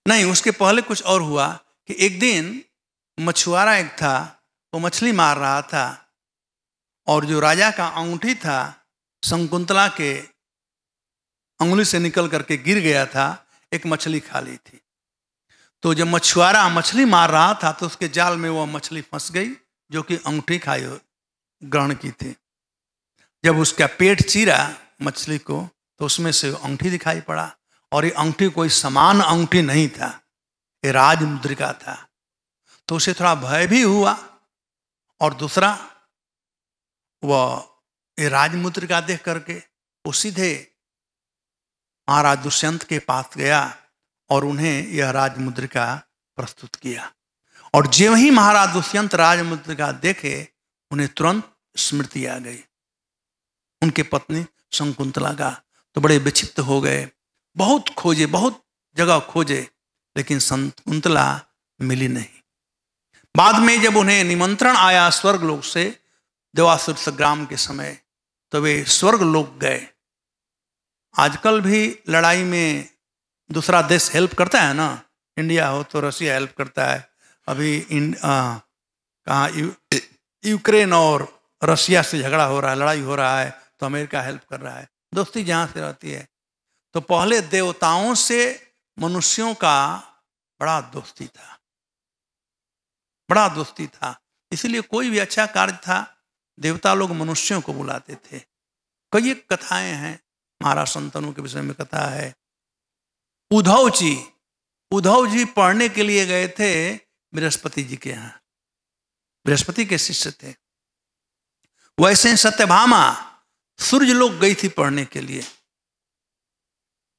नहीं, उसके पहले कुछ और हुआ कि एक दिन मछुआरा एक था, वो मछली मार रहा था, और जो राजा का अंगूठी था शकुंतला के अंगुली से निकल करके गिर गया था, एक मछली खा ली थी। तो जब मछुआरा मछली मार रहा था तो उसके जाल में वह मछली फंस गई जो कि अंगूठी खाई ग्रहण की थी। जब उसका पेट चीरा मछली को तो उसमें से अंगूठी दिखाई पड़ा, और ये अंगूठी कोई समान अंगूठी नहीं था, ये राजमुद्रिका था। तो उसे थोड़ा भय भी हुआ, और दूसरा वह ये राजमुद्रिका देख करके वो सीधे महाराज दुष्यंत के पास गया और उन्हें यह राजमुद्रिका प्रस्तुत किया। और जो ही महाराज दुष्यंत राजमुद्रिका देखे उन्हें तुरंत स्मृति आ गई उनके पत्नी शकुंतला का। तो बड़े विक्षिप्त हो गए, बहुत खोजे, बहुत जगह खोजे, लेकिन शकुंतला मिली नहीं। बाद में जब उन्हें निमंत्रण आया स्वर्गलोक से देवासुर संग्राम के समय, तो वे स्वर्गलोक गए। आजकल भी लड़ाई में दूसरा देश हेल्प करता है ना, इंडिया हो तो रसिया हेल्प करता है, अभी कहाँ यूक्रेन और रसिया से झगड़ा हो रहा है, लड़ाई हो रहा है, तो अमेरिका हेल्प कर रहा है। दोस्ती जहाँ से रहती है। तो पहले देवताओं से मनुष्यों का बड़ा दोस्ती था, बड़ा दोस्ती था। इसीलिए कोई भी अच्छा कार्य था, देवता लोग मनुष्यों को बुलाते थे। कई कथाएं हैं, महाराज संतनों के विषय में कथा है। उद्धव जी पढ़ने के लिए गए थे बृहस्पति जी के यहाँ, बृहस्पति के शिष्य थे। वैसे सत्यभामा सूर्य लोग गई थी पढ़ने के लिए,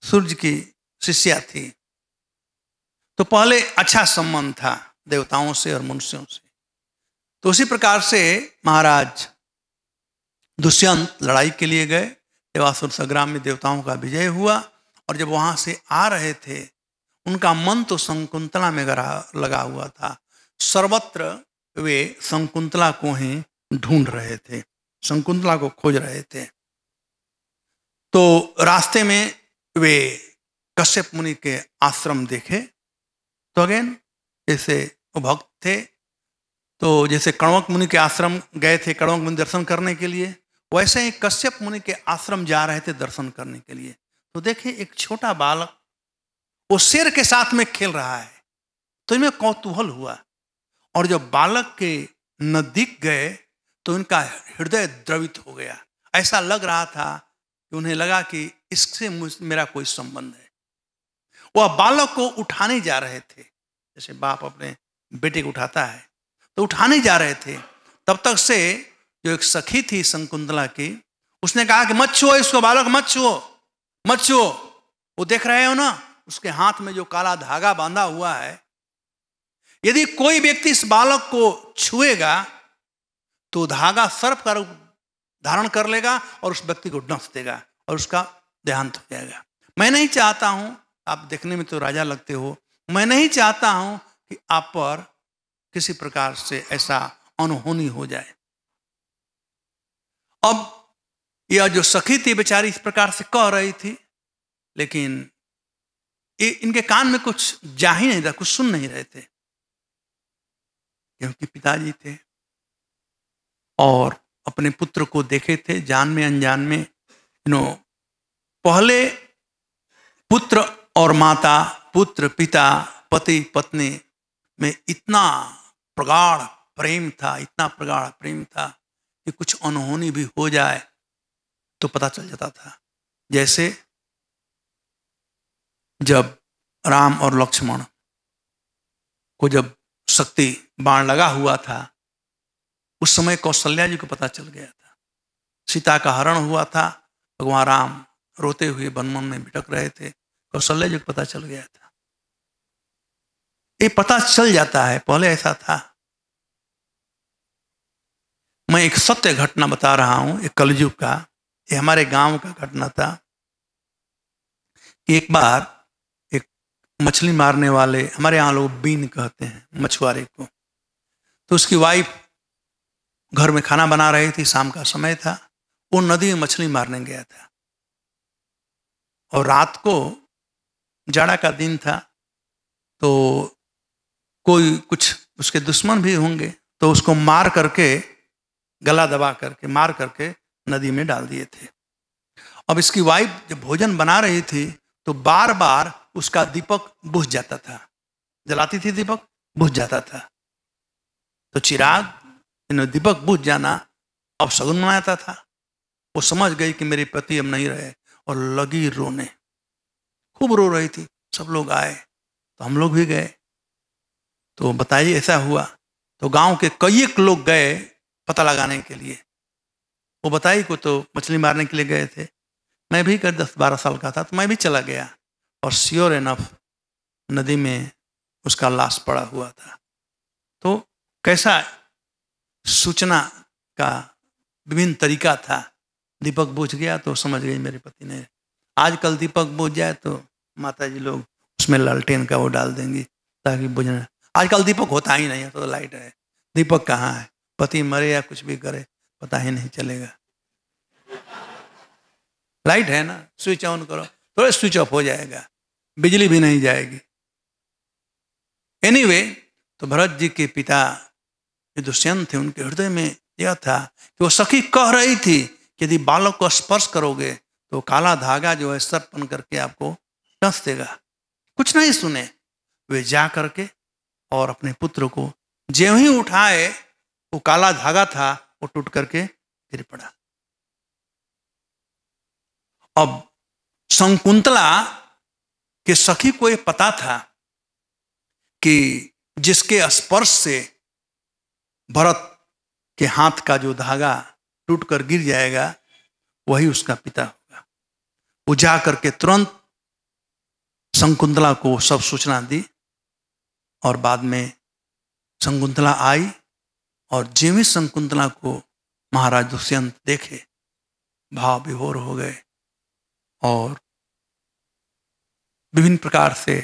सूर्य की शिष्या थी। तो पहले अच्छा संबंध था देवताओं से और मनुष्यों से। तो उसी प्रकार से महाराज दुष्यंत लड़ाई के लिए गए, देवासुर संग्राम में देवताओं का विजय हुआ, और जब वहां से आ रहे थे उनका मन तो शंकुंतला में लगा हुआ था। सर्वत्र वे शंकुंतला को ही ढूंढ रहे थे, शंकुंतला को खोज रहे थे। तो रास्ते में वे कश्यप मुनि के आश्रम देखे। तो अगेन जैसे वो भक्त थे, तो जैसे कण्वक मुनि के आश्रम गए थे कण्वक मुनि दर्शन करने के लिए, वैसे ही कश्यप मुनि के आश्रम जा रहे थे दर्शन करने के लिए। तो देखे एक छोटा बालक वो शेर के साथ में खेल रहा है। तो इनमें कौतूहल हुआ, और जब बालक के नजदीक गए तो इनका हृदय द्रवित हो गया। ऐसा लग रहा था कि उन्हें लगा कि इससे मेरा कोई संबंध है। वह बालक को उठाने जा रहे थे, जैसे बाप अपने बेटे को उठाता है, तो उठाने जा रहे थे। तब तक से जो एक सखी थी शंकुंतला की, उसने कहा कि मत छुओ इसको, बालक मत छुओ, मत छुओ। वो देख रहे हो ना, उसके हाथ में जो काला धागा बांधा हुआ है, यदि कोई व्यक्ति इस बालक को छुएगा तो धागा सर्प का रूप धारण कर लेगा और उस व्यक्ति को डंस देगा और उसका देहांत हो जाएगा। मैं नहीं चाहता हूं, आप देखने में तो राजा लगते हो, मैं नहीं चाहता हूं कि आप पर किसी प्रकार से ऐसा अनहोनी हो जाए। अब यह जो सखी थी बेचारी इस प्रकार से कह रही थी, लेकिन इनके कान में कुछ जा ही नहीं रहा, कुछ सुन नहीं रहे थे, क्योंकि पिताजी थे और अपने पुत्र को देखे थे जान में अनजान में। पहले पुत्र और माता, पुत्र पिता, पति पत्नी में इतना प्रगाढ़ प्रेम था, इतना प्रगाढ़ प्रेम था कि कुछ अनहोनी भी हो जाए तो पता चल जाता था। जैसे जब राम और लक्ष्मण को जब शक्ति बाण लगा हुआ था, उस समय कौशल्या जी को पता चल गया था। सीता का हरण हुआ था, भगवान राम रोते हुए वन में भटक रहे थे, कौशल्या जी को पता चल गया था। ये पता चल जाता है, पहले ऐसा था। मैं एक सत्य घटना बता रहा हूं, एक कलयुग का, ये हमारे गांव का घटना था। एक बार एक मछली मारने वाले, हमारे यहाँ लोग बीन कहते हैं मछुआरे को, तो उसकी वाइफ घर में खाना बना रही थी, शाम का समय था, वो नदी में मछली मारने गया था और रात को जाड़ा का दिन था, तो कोई कुछ उसके दुश्मन भी होंगे, तो उसको मार करके, गला दबा करके मार करके नदी में डाल दिए थे। अब इसकी वाइफ जब भोजन बना रही थी तो बार बार उसका दीपक बुझ जाता था, जलाती थी दीपक, बुझ जाता था। तो चिराग दीपक बुझ जाना अब शगुन मनाता था। वो समझ गई कि मेरे पति अब नहीं रहे और लगी रोने, खूब रो रही थी। सब लोग आए तो हम लोग भी गए, तो बताइए ऐसा हुआ। तो गांव के कई लोग गए पता लगाने के लिए। वो बताई को तो मछली मारने के लिए गए थे, मैं भी कर 10-12 साल का था, तो मैं भी चला गया और श्योर एनफ नदी में उसका लाश पड़ा हुआ था। तो कैसा सूचना का विभिन्न तरीका था। दीपक बुझ गया तो समझ गई मेरे पति ने। आजकल दीपक बुझ जाए तो माता जी लोग उसमें लालटेन का वो डाल देंगी ताकि बुझना। आजकल दीपक होता ही नहीं है, तो लाइट है, दीपक कहाँ है, पति मरे या कुछ भी करे पता ही नहीं चलेगा। लाइट है ना, स्विच ऑन करो, थोड़ा स्विच ऑफ हो जाएगा, बिजली भी नहीं जाएगी। एनीवे, तो भरत जी के पिता जो दुष्यंत थे, उनके हृदय में यह था कि वो सखी कह रही थी कि यदि बालक को स्पर्श करोगे तो काला धागा जो है सर्प बन करके आपको डस देगा। कुछ नहीं सुने, वे जा करके और अपने पुत्र को ज्यों ही उठाए, वो काला धागा था वो टूट करके गिर पड़ा। अब शकुंतला के सखी को यह पता था कि जिसके स्पर्श से भरत के हाथ का जो धागा टूट कर गिर जाएगा वही उसका पिता होगा। वो जा करके तुरंत शकुंतला को सब सूचना दी और बाद में शकुंतला आई और ज्यों ही शकुंतला को महाराज दुष्यंत देखे, भाव विभोर हो गए और विभिन्न प्रकार से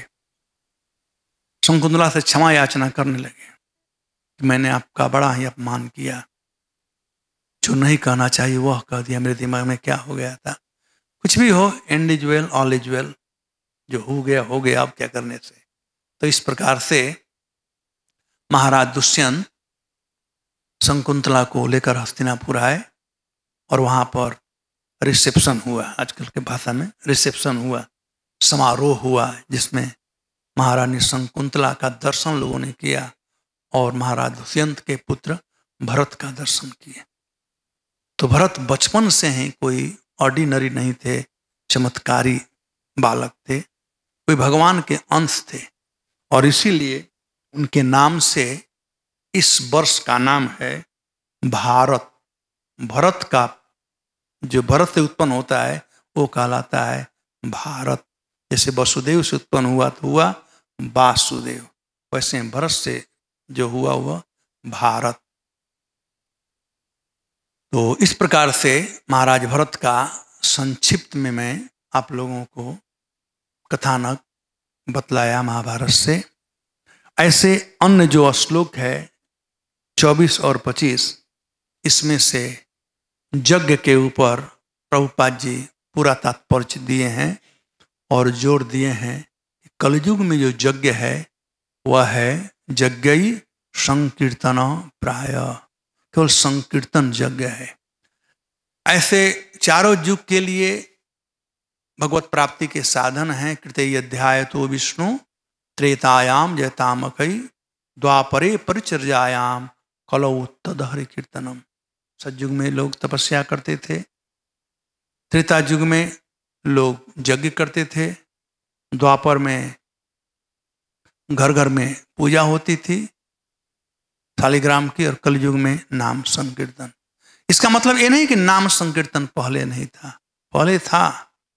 शकुंतला से क्षमा याचना करने लगे कि मैंने आपका बड़ा ही अपमान किया, जो नहीं कहना चाहिए वह कह दिया, मेरे दिमाग में क्या हो गया था। कुछ भी हो, and is well all is well, जो हो गया, अब क्या करने से। तो इस प्रकार से महाराज दुष्यंत शकुंतला को लेकर हस्तिनापुर आए और वहां पर रिसेप्शन हुआ, आजकल के भाषा में रिसेप्शन हुआ, समारोह हुआ, जिसमें महारानी शकुंतला का दर्शन लोगों ने किया और महाराज दुष्यंत के पुत्र भरत का दर्शन किए। तो भरत बचपन से ही कोई ऑर्डिनरी नहीं थे, चमत्कारी बालक थे, कोई भगवान के अंश थे और इसीलिए उनके नाम से इस वर्ष का नाम है भारत। भरत का जो भरत से उत्पन्न होता है वो कहलाता है भारत। जैसे वसुदेव से उत्पन्न हुआ तो हुआ वासुदेव, वैसे भरत से जो हुआ भारत। तो इस प्रकार से महाराज भरत का संक्षिप्त में मैं आप लोगों को कथानक बतलाया महाभारत से। ऐसे अन्य जो श्लोक है 24 और 25, इसमें से यज्ञ के ऊपर प्रभुपाद जी पूरा तात्पर्य दिए हैं और जोर दिए हैं। कलयुग में जो यज्ञ है वह है यज्ञ संकीर्तन प्राय, केवल संकीर्तन यज्ञ है। ऐसे चारों युग के लिए भगवत प्राप्ति के साधन हैं। कृतेय अध्याय तो विष्णु त्रेतायाम जयतामकई द्वापरे परिचर्यायाम कलौ तदहरि कीर्तनम। सतयुग में लोग तपस्या करते थे, त्रेता युग में लोग यज्ञ करते थे, द्वापर में घर घर में पूजा होती थी शालिग्राम की, और कलयुग में नाम संकीर्तन। इसका मतलब ये नहीं कि नाम संकीर्तन पहले नहीं था, पहले था,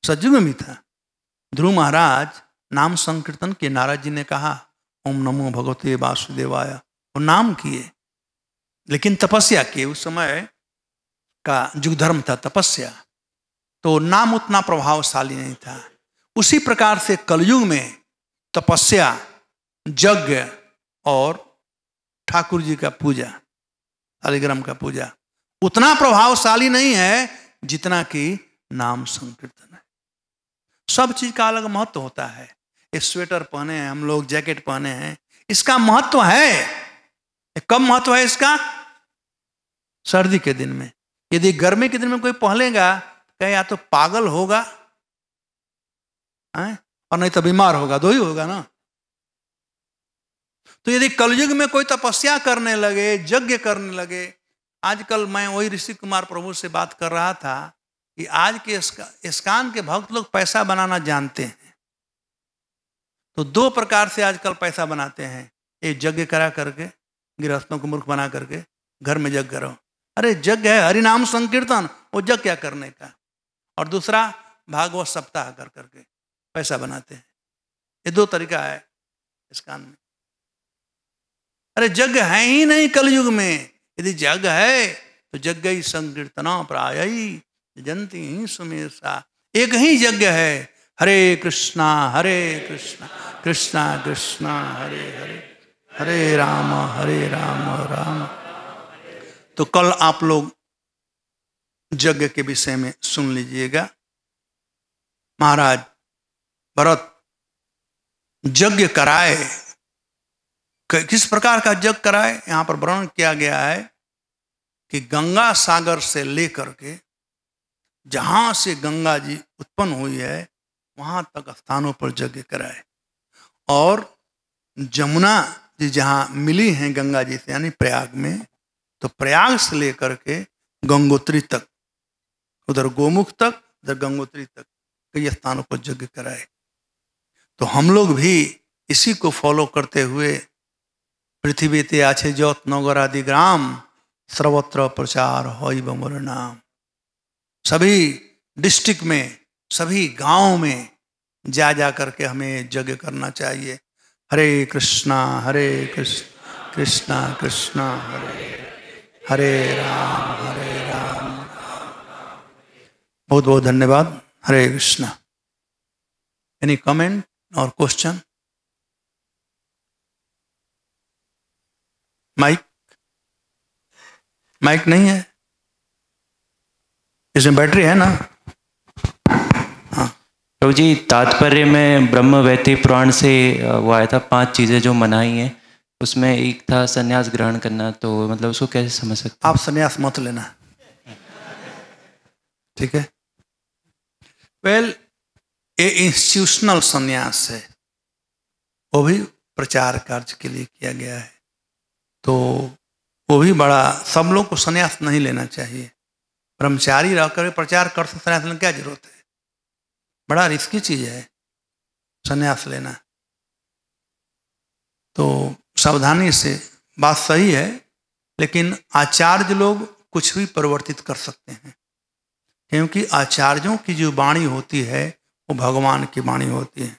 सतयुग में था। ध्रुव महाराज नाम संकीर्तन के, नारद जी ने कहा ओम नमो भगवते वासुदेवाय, वो नाम किए, लेकिन तपस्या किए। उस समय का युग धर्म था तपस्या, तो नाम उतना प्रभावशाली नहीं था। उसी प्रकार से कलयुग में तपस्या, यज्ञ और ठाकुर जी का पूजा, शालिग्राम का पूजा उतना प्रभावशाली नहीं है जितना कि नाम संकीर्तन है। सब चीज का अलग महत्व होता है। ये स्वेटर पहने हैं हम लोग, जैकेट पहने हैं, इसका महत्व है। कब महत्व है इसका? सर्दी के दिन में। यदि गर्मी के दिन में कोई पहनेगा कहे या तो पागल होगा और नहीं तो बीमार होगा, दो ही होगा ना। तो यदि कलयुग में कोई तपस्या करने लगे, यज्ञ करने लगे, आजकल मैं वही ऋषि कुमार प्रभु से बात कर रहा था कि आज के इस्कान के भक्त लोग पैसा बनाना जानते हैं। तो दो प्रकार से आजकल पैसा बनाते हैं। एक यज्ञ करा करके, गृहस्थों को मूर्ख बना करके घर में यज्ञ करो, अरे यज्ञ है हरिनाम संकीर्तन, वो यज्ञ क्या करने का। और दूसरा भागवत सप्ताह कर करके पैसा बनाते हैं। ये दो तरीका है इस्कान में। अरे यज्ञ है ही नहीं कलयुग में। यदि यज्ञ है तो यज्ञ संकीर्तना प्रायई जंती ही सुमेशा। एक ही यज्ञ है, हरे कृष्णा कृष्णा कृष्णा हरे हरे, हरे राम राम। तो कल आप लोग यज्ञ के विषय में सुन लीजिएगा। महाराज भरत यज्ञ कराए किस प्रकार का यज्ञ कराए, यहाँ पर वर्णन किया गया है कि गंगा सागर से लेकर के जहां से गंगा जी उत्पन्न हुई है वहां तक स्थानों पर यज्ञ कराए, और जमुना जी जहां मिली हैं गंगा जी से यानी प्रयाग में, तो प्रयाग से लेकर के गंगोत्री तक, उधर गोमुख तक, उधर गंगोत्री तक कई स्थानों पर यज्ञ कराए। तो हम लोग भी इसी को फॉलो करते हुए पृथ्वी ते आछे ज्योत नगर आदि ग्राम, सर्वत्र प्रचार होई बमोर नाम। सभी डिस्ट्रिक्ट में, सभी गांव में जा जा करके हमें यज्ञ करना चाहिए। हरे कृष्णा कृष्णा कृष्णा हरे राम। बहुत बहुत धन्यवाद। हरे कृष्णा। एनी कमेंट और क्वेश्चन? माइक नहीं है? इसमें बैटरी है ना? हाँ प्रभु जी, तात्पर्य में ब्रह्म वैदिक पुराण से वो आया था 5 चीज़ें जो मनाई हैं, उसमें एक था संन्यास ग्रहण करना, तो मतलब उसको कैसे समझ सकते हैं? आप संन्यास मत लेना, ठीक है? वेल, ये इंस्टीट्यूशनल संन्यास है, वो भी प्रचार कार्य के लिए किया गया है, तो वो भी बड़ा, सब लोग को संन्यास नहीं लेना चाहिए। ब्रह्मचारी रहकर प्रचार कर सकते, संन्यास लेने क्या जरूरत है? बड़ा रिस्की चीज है संन्यास लेना। तो सावधानी से, बात सही है, लेकिन आचार्य लोग कुछ भी परिवर्तित कर सकते हैं, क्योंकि आचार्यों की जो वाणी होती है वो भगवान की वाणी होती है।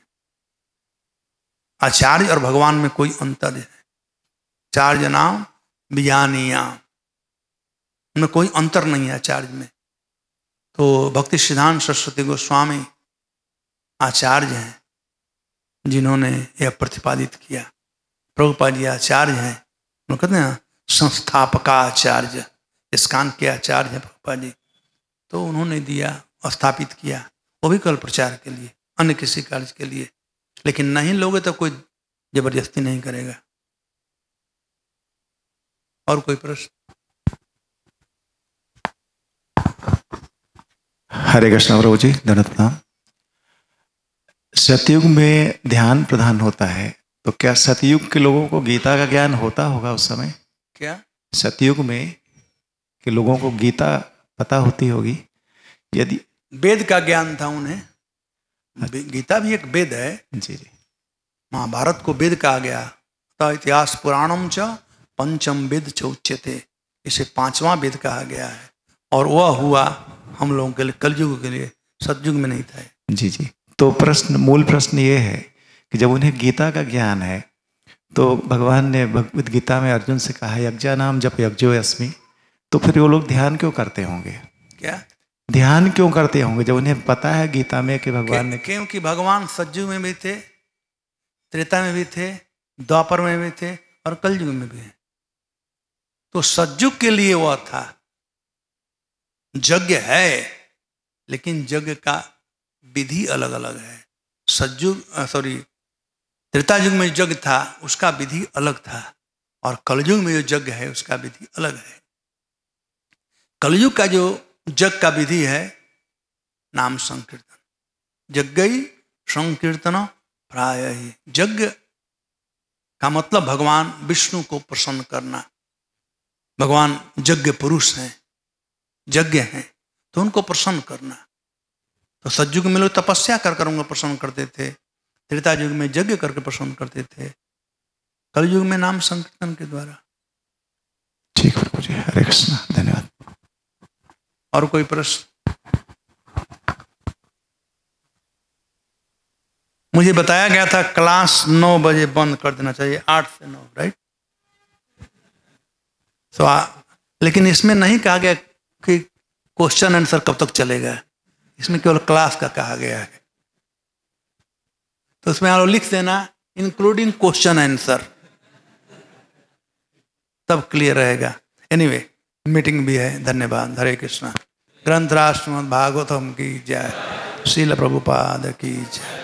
आचार्य और भगवान में कोई अंतर है। आचार्य नाम विज्ञानीया, उनमें कोई अंतर नहीं है आचार्य में। तो भक्ति सिद्धांत सरस्वती गोस्वामी आचार्य हैं जिन्होंने यह प्रतिपादित किया। प्रभुपाद जी आचार्य हैं, उन्होंने कहते हैं संस्थापकाचार्य, इस्कान के आचार्य हैं प्रभुपाद जी, तो उन्होंने दिया, स्थापित किया, वो भी केवल प्रचार के लिए, अन्य किसी कार्य के लिए। लेकिन नहीं लोगे तो कोई जबरदस्ती नहीं करेगा। और कोई प्रश्न? हरे कृष्ण प्रभु जी, धन्यवाद नाम। सतयुग में ध्यान प्रधान होता है, तो क्या सतयुग के लोगों को गीता का ज्ञान होता होगा उस समय? क्या सतयुग में के लोगों को गीता पता होती होगी? यदि वेद का ज्ञान था उन्हें, गीता भी एक वेद है। जी जी। महाभारत को वेद कहा गया, तो इतिहास पुराणम च पंचम वेद च उच्यते, इसे 5वां वेद कहा गया है, और वह हुआ हम लोगों के लिए कलयुग के लिए, सतयुग में नहीं था। जी जी। तो मूल प्रश्न ये है कि जब उन्हें गीता का ज्ञान है, तो भगवान ने भगवद गीता में अर्जुन से कहा यज्ञा नाम जप यज्ञो अस्मि, तो फिर वो लोग ध्यान क्यों करते होंगे? क्या ध्यान क्यों करते होंगे जब उन्हें पता है गीता में कि भगवान ने? क्योंकि भगवान सतयुग में भी थे, त्रेता में भी थे, द्वापर में भी थे, और कलयुग में भी है। तो सतयुग के लिए वह था। यज्ञ है, लेकिन यज्ञ का विधि अलग अलग है। त्रेता युग में यज्ञ था, उसका विधि अलग था, और कलयुग में जो यज्ञ है उसका विधि अलग है। कलयुग का जो यज्ञ का विधि है नाम संकीर्तन, यज्ञ संकीर्तन प्राय ही। यज्ञ का मतलब भगवान विष्णु को प्रसन्न करना। भगवान यज्ञ पुरुष हैं, यज्ञ हैं, तो उनको प्रसन्न करना। तो सतयुग में लोग तपस्या कर कर उनको प्रसन्न करते थे, त्रेता युग में यज्ञ करके प्रसन्न करते थे, कलयुग में नाम संकीर्तन के द्वारा। ठीक है जी, हरे कृष्ण, धन्यवाद। और कोई प्रश्न? मुझे बताया गया था क्लास 9 बजे बंद कर देना चाहिए, 8 से 9, राइट? तो लेकिन इसमें नहीं कहा गया कि क्वेश्चन आंसर कब तक चलेगा, इसमें केवल क्लास का कहा गया है। तो उसमें आप लोग लिख देना इंक्लूडिंग क्वेश्चन आंसर, तब क्लियर रहेगा। एनीवे, मीटिंग भी है। धन्यवाद। हरे कृष्णा। ग्रंथ राज श्रीमद् भागवतम की जय। श्रील प्रभुपाद की जय।